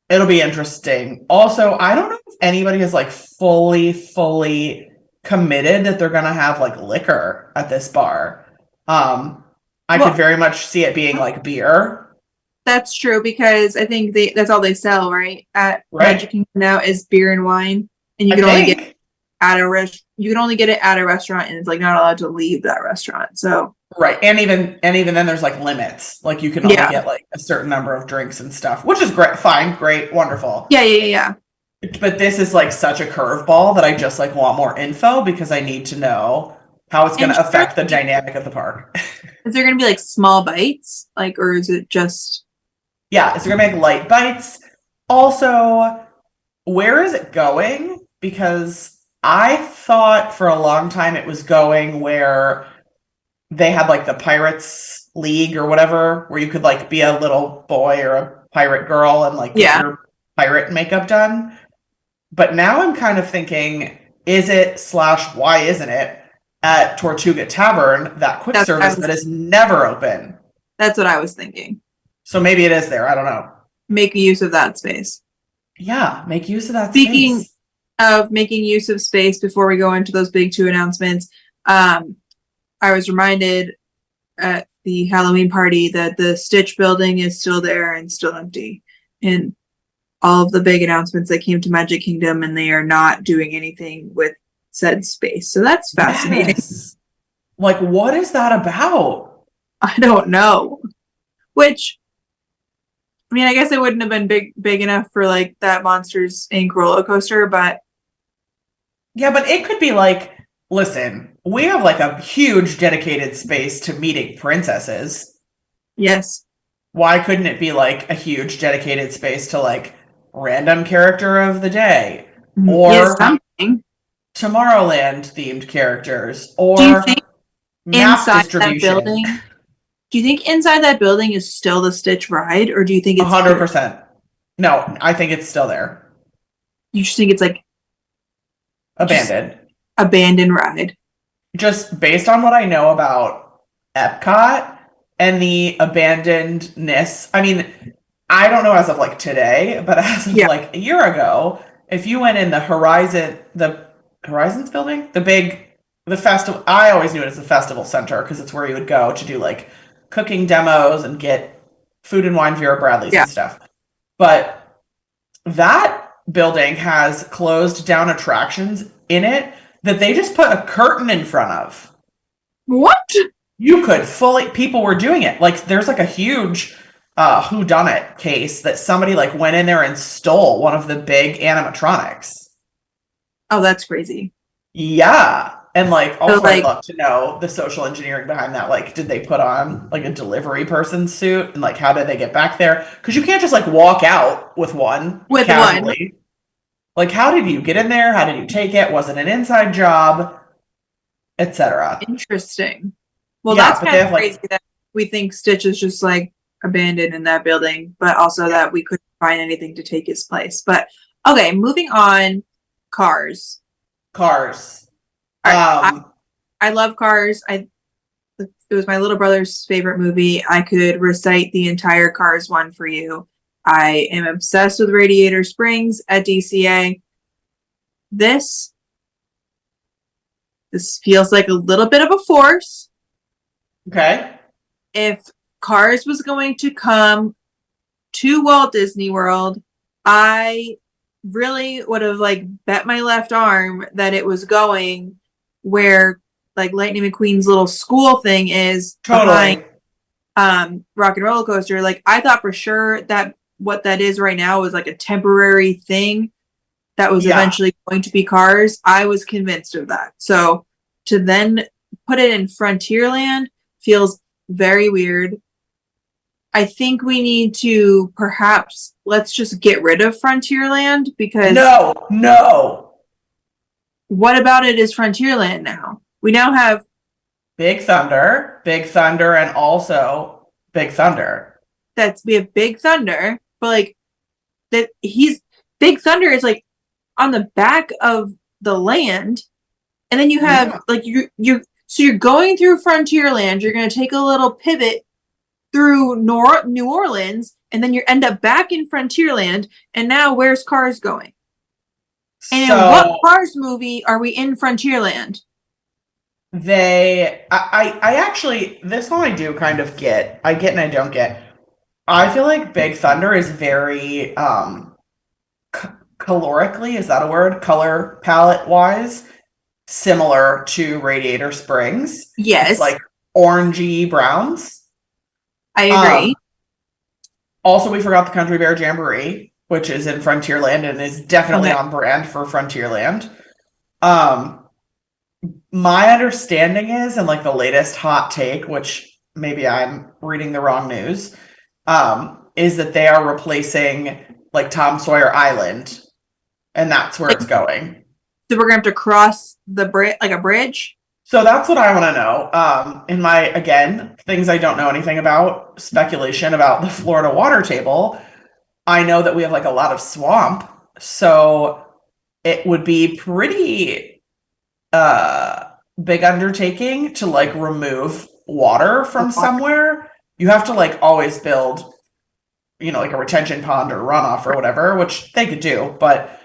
It'll be interesting. Also, I don't know if anybody is like fully committed that they're gonna have like liquor at this bar. I could Well, very much see it being like beer, that's true because I think that's all they sell, right? At Magic right? Kingdom now is beer and wine, and you I can only get think. at a you can only get it at a restaurant, and it's like not allowed to leave that restaurant. So Right. And even then there's like limits. Like you can only yeah, get like a certain number of drinks and stuff, which is great, fine, great, wonderful. yeah. But this is like such a curveball that I just like want more info because I need to know how it's And gonna affect the dynamic of the park. is there going to be like small bites, like, or is it just? Yeah, so we're gonna make light bites. Also, where is it going? Because I thought for a long time it was going where they had like the Pirates League or whatever, where you could like be a little boy or a pirate girl and like get Yeah, your pirate makeup done. But now I'm kind of thinking, is it slash why isn't it at Tortuga Tavern, that quick that's what I service that was. is never open? That's what I was thinking. So maybe it is there. I don't know. Make use of that space. Yeah, make use of that Speaking space. of making use of space, before we go into those big two announcements, I was reminded at the Halloween party that the Stitch building is still there and still empty. And all of the big announcements that came to Magic Kingdom, and they are not doing anything with said space. So that's fascinating. Yes. Like, what is that about? I don't know. Which, I mean, I guess it wouldn't have been big enough for like that Monsters Inc. roller coaster, but Yeah, but it could be like, listen, we have like a huge dedicated space to meeting princesses. yes. Why couldn't it be like a huge dedicated space to like random character of the day Yes, or something. Tomorrowland themed characters Do you think or map inside that distribution? building, do you think inside that building is still the Stitch ride, or do you think A it's hundred clear? percent. No, I think it's still there. You just think it's like just Abandoned. abandoned ride? Just based on what I know about Epcot and the abandonedness. I mean, I don't know as of like today, but as of Yeah, like a year ago, if you went in the Horizons building, the festival, I always knew it as the festival center because it's where you would go to do like cooking demos and get food and wine Vera Bradley's yeah. and stuff. But that building has closed down attractions in it that they just put a curtain in front of. What? You could fully, people were doing it. Like there's like a huge whodunit case that somebody like went in there and stole one of the big animatronics. Oh, that's crazy. Yeah. And like So also I'd like, love to know the social engineering behind that. Like, did they put on like a delivery person suit and like how did they get back there? Because you can't just like walk out with one with one. casually. Like, how did you get in there? How did you take it? Was it an inside job? Etc. Interesting. Well, Yeah, that's but they kind of have crazy like that we think Stitch is just like abandoned in that building, but also yeah, that we couldn't find anything to take his place. But okay, moving on. Cars. cars. All right, Um, I love Cars. It was my little brother's favorite movie. I could recite the entire Cars one for you. I am obsessed with Radiator Springs at DCA. This this feels like a little bit of a force. okay. If Cars was going to come to Walt Disney World, I really would have like bet my left arm that it was going where like Lightning McQueen's little school thing is behind Totally. Rock and Roller Coaster. Like I thought for sure that what that is right now was like a temporary thing that was Yeah. eventually going to be Cars. I was convinced of that. So to then put it in Frontierland feels very weird. I think we need to perhaps let's just get rid of Frontierland because No, no. what about it is Frontierland now? We now have Big Thunder, and also Big Thunder. we have Big Thunder, but like that he's Big Thunder is like on the back of the land, and then you have Yeah. like you so you're going through Frontierland. You're going to take a little pivot through New Orleans, and then you end up back in Frontierland. And now where's Cars going? And in what So Cars movie are we in Frontierland? I actually, this one I do kind of get. I get and I don't get. I feel like Big Thunder is very calorically, is that a word? Color palette wise, similar to Radiator Springs. It's Yes, like orangey browns. I Um, agree. Also, we forgot the Country Bear Jamboree, which is in Frontierland and is definitely Okay. on brand for Frontierland. Um, my understanding is, and like the latest hot take, which maybe I'm reading the wrong news, is that they are replacing like Tom Sawyer Island, and that's where Like, it's going. so we're gonna have to cross the bridge, like a bridge. So that's what I want to know. In my, again, things I don't know anything about, speculation about the Florida water table, I know that we have like a lot of swamp. So it would be pretty big undertaking to like remove water The from water. somewhere. You have to like always build, like a retention pond or runoff or whatever, which they could do, but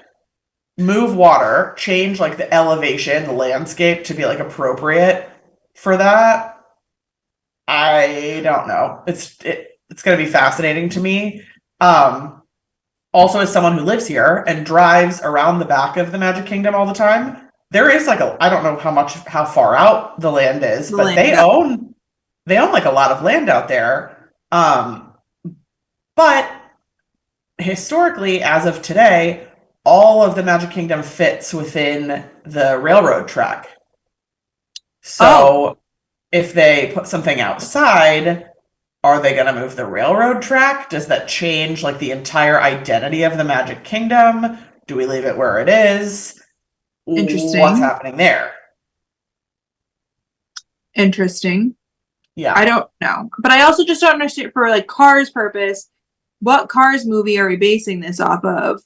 move water, change like the elevation, the landscape to be like appropriate for that. I don't know. It's going to be fascinating to me. Um, Also, as someone who lives here and drives around the back of the Magic Kingdom all the time, there is like I don't know how far out the land is, The but land go. they own like a lot of land out there. But historically, as of today, all of the Magic Kingdom fits within the railroad track. Oh, So if they put something outside, are they going to move the railroad track? Does that change like the entire identity of the Magic Kingdom? Do we leave it where it is? What's interesting. happening there? Interesting. I Yeah. don't know, but I also just don't understand for like Cars purpose. What Cars movie are we basing this off of?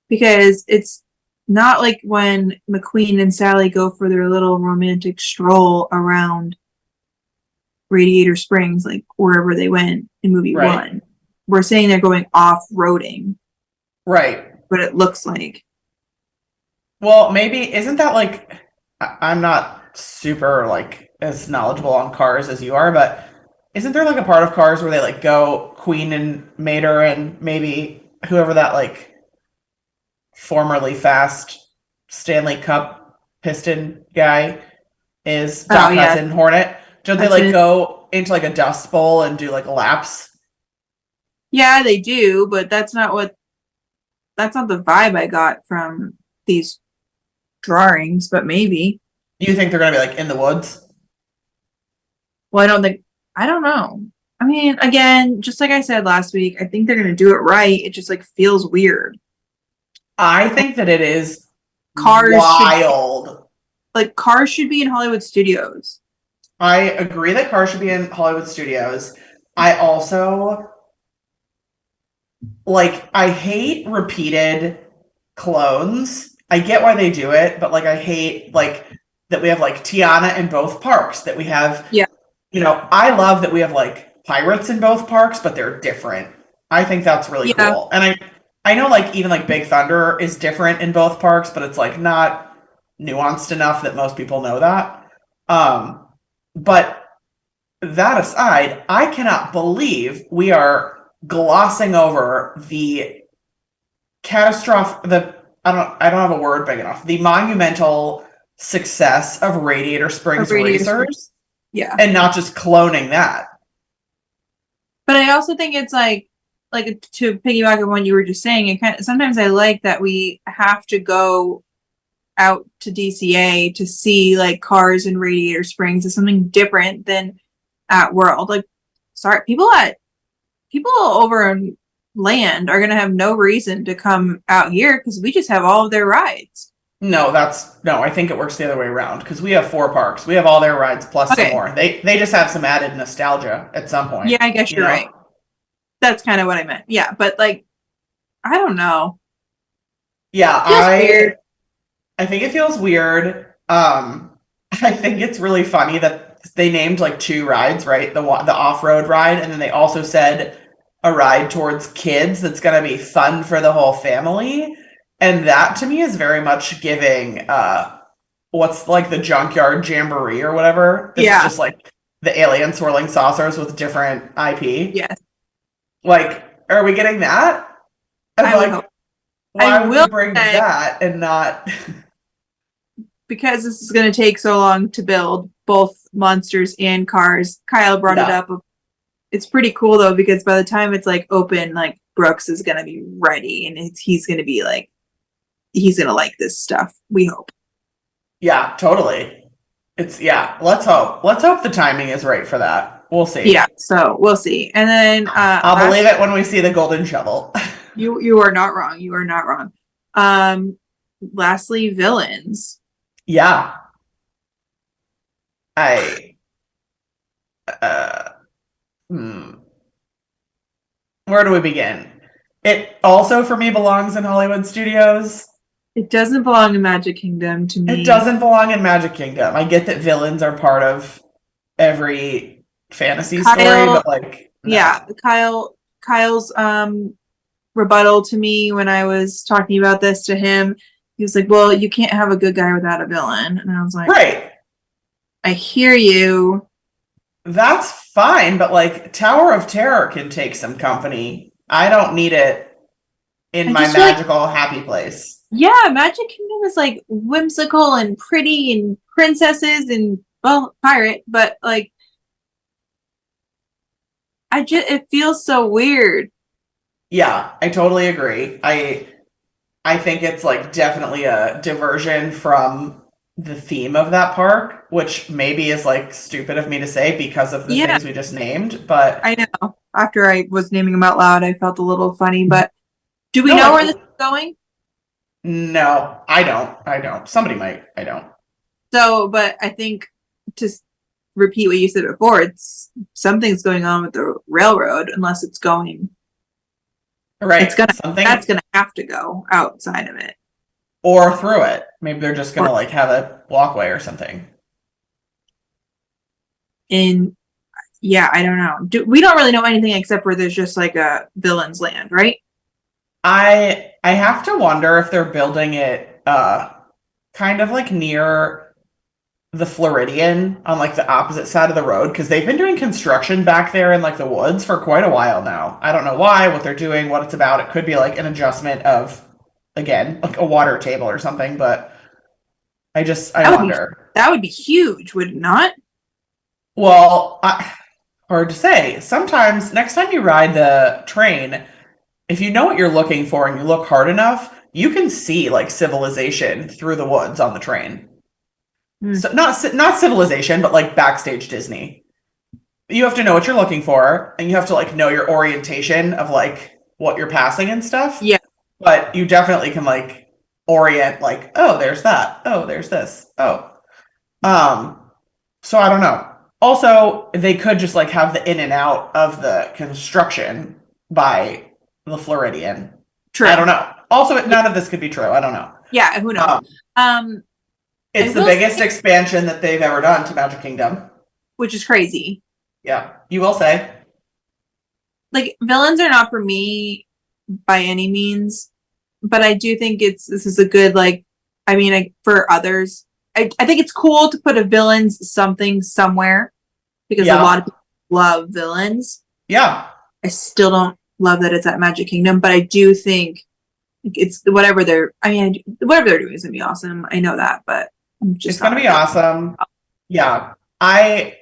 Because it's not like when McQueen and Sally go for their little romantic stroll around Radiator Springs, like wherever they went in movie Right. one. We're saying they're going off roading, Right. what it looks like. Well, maybe isn't that like I'm not super like as knowledgeable on Cars as you are, but isn't there like a part of Cars where they like go Queen and Mater and maybe whoever that like formerly fast Stanley Cup piston guy is, Oh Doc yeah, Hudson Hornet? Don't they that's like it. go into like a dust bowl and do like laps? Yeah, they do, but that's not the vibe I got from these drawings, but maybe. Do you think they're gonna be like in the woods? Well, I don't know. I mean, again, just like I said last week, I think they're gonna do it right. It just like feels weird. I think that it is Cars should wild. Cars should be in Hollywood Studios. I agree that Cars should be in Hollywood Studios. I also like I hate repeated clones. I get why they do it, but like I hate like that we have like Tiana in both parks, that we have, Yeah. I love that we have like pirates in both parks, but they're different. I think that's really Yeah. cool. And I know like even like Big Thunder is different in both parks, but it's like not nuanced enough that most people know that. But that aside, I cannot believe we are glossing over the I don't have a word big enough. The monumental success of Radiator Springs Racers. Yeah. And not just cloning that. But I also think it's like to piggyback on what you were just saying, it kind of, sometimes I like that we have to go out to DCA to see like cars in Radiator Springs is something different than at World. Like, sorry, people over in land are gonna have no reason to come out here because we just have all of their rides. No, I think it works the other way around because we have 4 parks. We have all their rides plus some more. They just have some added nostalgia at some point. Yeah, I guess you're right. That's kind of what I meant. Yeah, but like, I don't know. Yeah, I think it feels weird. I think it's really funny that they named like 2 rides, right? The off-road ride, and then they also said a ride towards kids that's going to be fun for the whole family. And that to me is very much giving what's like the Junkyard Jamboree or whatever. It's just like the alien swirling saucers with different IP. Yes. Like, are we getting that? And why would we bring that and not because this is going to take so long to build both monsters and cars. Kyle brought it up. It's pretty cool though, because by the time it's like open, like Brooks is going to be ready and he's going to be like, he's going to like this stuff. We hope. Yeah, totally. Let's hope the timing is right for that. We'll see. Yeah, so we'll see. And then I'll believe it when we see the golden shovel. You are not wrong. You are not wrong. Lastly, villains. Yeah. Where do we begin? It also for me belongs in Hollywood Studios. It doesn't belong in Magic Kingdom to me. It doesn't belong in Magic Kingdom. I get that villains are part of every fantasy story, but like no. Yeah, Kyle's rebuttal to me when I was talking about this to him, he was like, well, you can't have a good guy without a villain. And I was like, right, I hear you. That's fine, but like Tower of Terror can take some company. I don't need it in my magical happy place. Yeah, Magic Kingdom is like whimsical and pretty and princesses and pirate, but like it feels so weird. Yeah, I totally agree. I think it's like definitely a diversion from the theme of that park, which maybe is like stupid of me to say because of the things we just named, but I know. After I was naming them out loud, I felt a little funny, but do we know where this is going? No, I don't. Somebody might. I don't. So, but I think to repeat what you said before, it's something's going on with the railroad unless it's going right. That's gonna have to go outside of it. Or through it. Maybe they're just gonna like have a walkway or something. And yeah, I don't know. We don't really know anything except where there's just like a villain's land, right? I have to wonder if they're building it kind of like near the Floridian on like the opposite side of the road, because they've been doing construction back there in like the woods for quite a while now. I don't know why, what they're doing, what it's about. It could be like an adjustment of, again, like a water table or something, but I wonder. That would be huge, would it not? Well, hard to say. Sometimes next time you ride the train, if you know what you're looking for and you look hard enough, you can see like civilization through the woods on the train. So not civilization, but like backstage Disney. You have to know what you're looking for, and you have to like know your orientation of like what you're passing and stuff. Yeah. But you definitely can like orient like, oh, there's that. Oh, there's this. Oh. So I don't know. Also, they could just like have the in and out of the construction by the Floridian. True. I don't know. Also, none of this could be true. I don't know. Yeah, who knows? It's the biggest expansion that they've ever done to Magic Kingdom. Which is crazy. Yeah, you will say. Like, villains are not for me by any means, but I do think this is a good, like, I mean, for others, I think it's cool to put a villain's something somewhere, because a lot of people love villains. Yeah. I still don't love that it's at Magic Kingdom, but I do think It's whatever whatever they're doing is gonna be awesome. I know that, but it's gonna be awesome. Yeah. I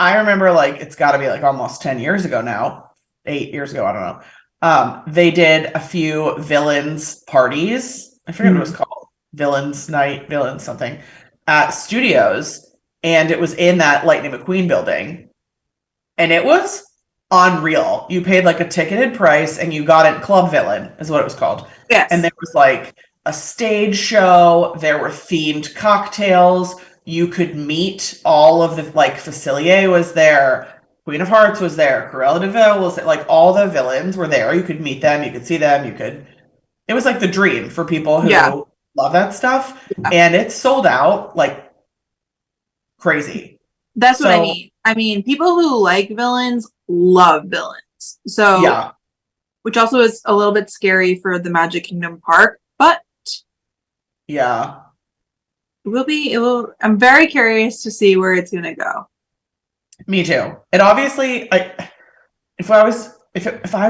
remember like it's gotta be like almost 10 years ago now, 8 years ago, I don't know. They did a few villains parties. I forget what it was called. Villains night, villains something at studios, and it was in that Lightning McQueen building. And it was unreal. You paid like a ticketed price and you got it. Club Villain is what it was called. Yes. And there was like a stage show. There were themed cocktails. You could meet all of the, like, Facilier was there. Queen of Hearts was there. Cruella de Vil was there. Like, all the villains were there. You could meet them. You could see them. It was like the dream for people who love that stuff. Yeah. And it sold out like crazy. That's what I mean. I mean, people who like villains love villains. So, yeah. Which also is a little bit scary for the Magic Kingdom park, but yeah. I'm very curious to see where it's going to go. Me too. It obviously, like, if I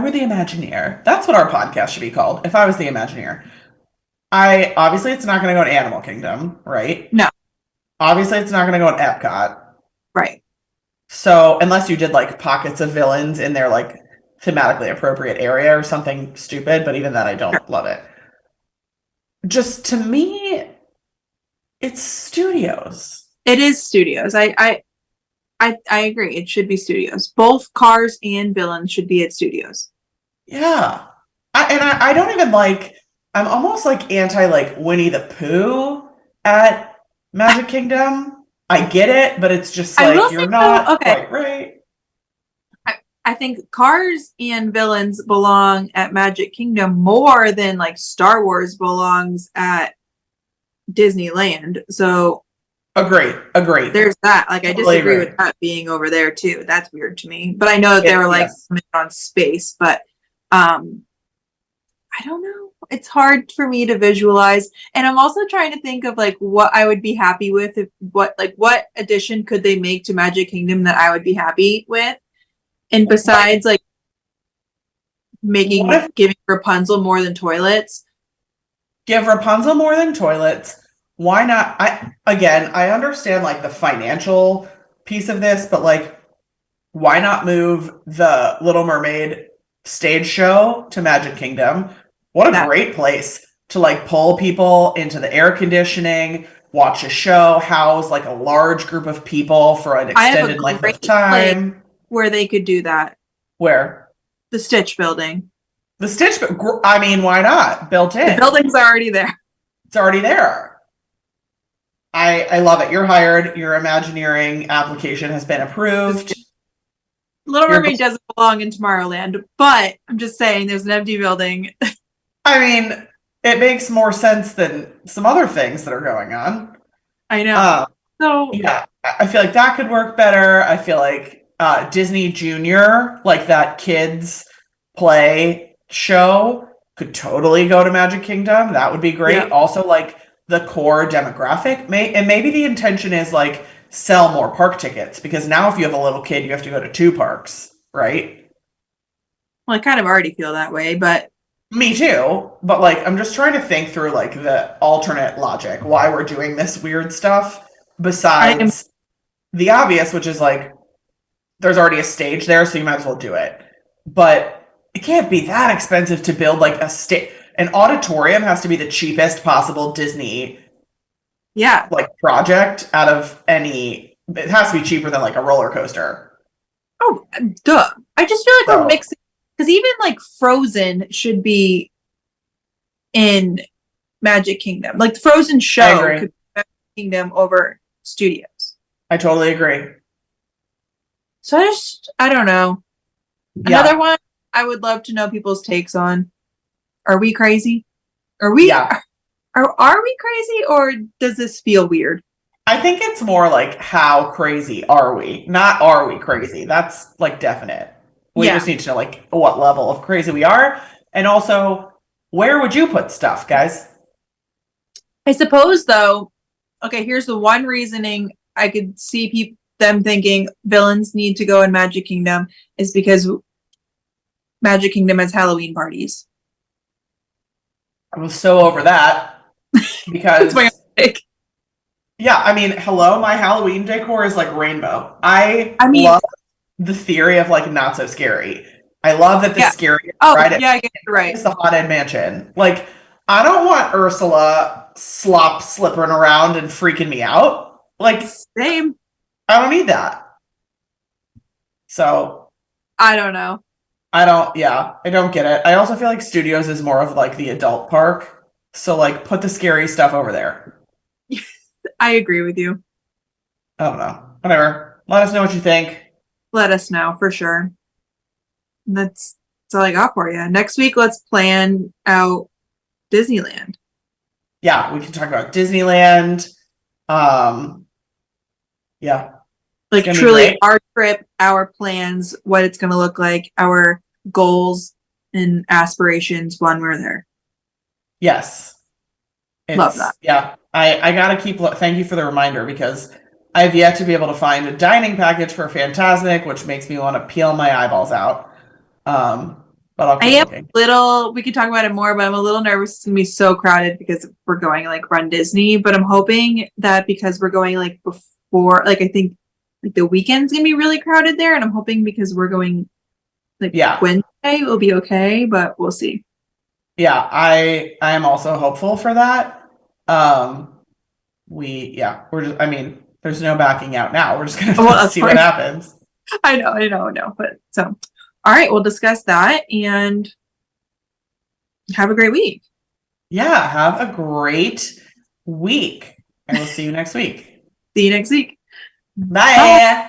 were the Imagineer, that's what our podcast should be called. If I was the Imagineer, obviously it's not going to go to Animal Kingdom, right? No. Obviously it's not going to go to Epcot. Right. So unless you did like pockets of villains in their like thematically appropriate area or something stupid, but even then I don't love it. Just to me, it's studios. It is studios. I agree. It should be studios. Both Cars and Villains should be at studios. Yeah. I don't even like, I'm almost like anti like Winnie the Pooh at Magic Kingdom. I get it, but it's just like you're not quite right. I think Cars and Villains belong at Magic Kingdom more than like Star Wars belongs at Disneyland. So agree. There's that. Like I disagree with that being over there too. That's weird to me. But I know that they were like on space, but I don't know. It's hard for me to visualize. And I'm also trying to think of like what I would be happy with what addition could they make to Magic Kingdom that I would be happy with? And besides like giving Rapunzel more than toilets. Give Rapunzel more than toilets. Why not? I understand like the financial piece of this, but like why not move the Little Mermaid stage show to Magic Kingdom? What a great place to like pull people into the air conditioning, watch a show, house like a large group of people for an extended length of time. Where they could do that. Where? The Stitch building. I mean, why not? Built in. The building's already there. It's already there. I love it. You're hired. Your Imagineering application has been approved. Little Mermaid doesn't belong in Tomorrowland, but I'm just saying there's an empty building. I mean, it makes more sense than some other things that are going on. I know. So yeah, I feel like that could work better. I feel like Disney Junior, like that kids play show, could totally go to Magic Kingdom. That would be great. Yeah. Also, like the core demographic, and maybe the intention is like sell more park tickets, because now if you have a little kid, you have to go to 2 parks, right? Well, I kind of already feel that way, but me too. But like, I'm just trying to think through like the alternate logic, why we're doing this weird stuff besides the obvious, which is like, there's already a stage there, so you might as well do it. But it can't be that expensive to build like an auditorium. Has to be the cheapest possible Disney like project out of any. It has to be cheaper than like a roller coaster. Oh, duh. I just feel like we're mixing, because even like Frozen should be in Magic Kingdom. Like the Frozen show could be Magic Kingdom over studios. I totally agree. So I don't know. Another one I would love to know people's takes on. Are we crazy? Are we crazy, or does this feel weird? I think it's more like, how crazy are we? Not are we crazy? That's like definite. We just need to know like what level of crazy we are. And also, where would you put stuff, guys? I suppose though, okay, here's the one reasoning I could see them thinking villains need to go in Magic Kingdom is because Magic Kingdom has Halloween parties. I was so over that because That's my pick. yeah, I mean, hello, my Halloween decor is like rainbow. I mean, love the theory of like not so scary. I love that the yeah. scary Oh, ride yeah, I guess you're right. is the haunted mansion. Like, I don't want Ursula slipping around and freaking me out. Like, Same. I don't need that. So I don't know. I don't get it. I also feel like Studios is more of like the adult park. So like put the scary stuff over there. I agree with you. I don't know. Whatever. Let us know what you think. Let us know for sure. That's all I got for you. Next week, let's plan out Disneyland. Yeah, we can talk about Disneyland. Yeah. Like truly our trip, our plans, what it's going to look like, our goals and aspirations when we're there. Yes. Love that. Yeah. I gotta thank you for the reminder because I've yet to be able to find a dining package for Fantasmic, which makes me want to peel my eyeballs out. But I'll keep looking. We could talk about it more, but I'm a little nervous it's gonna be so crowded because we're going like Run Disney. But I'm hoping that because we're going like before, like I think like the weekend's gonna be really crowded there, and I'm hoping because we're going like Wednesday it will be okay, but we'll see. Yeah, I am also hopeful for that. We're just, I mean, there's no backing out now. We're just gonna see what happens. I know. But so, all right, we'll discuss that and have a great week. Yeah, have a great week. And we'll see you next week. See you next week. Bye. Bye.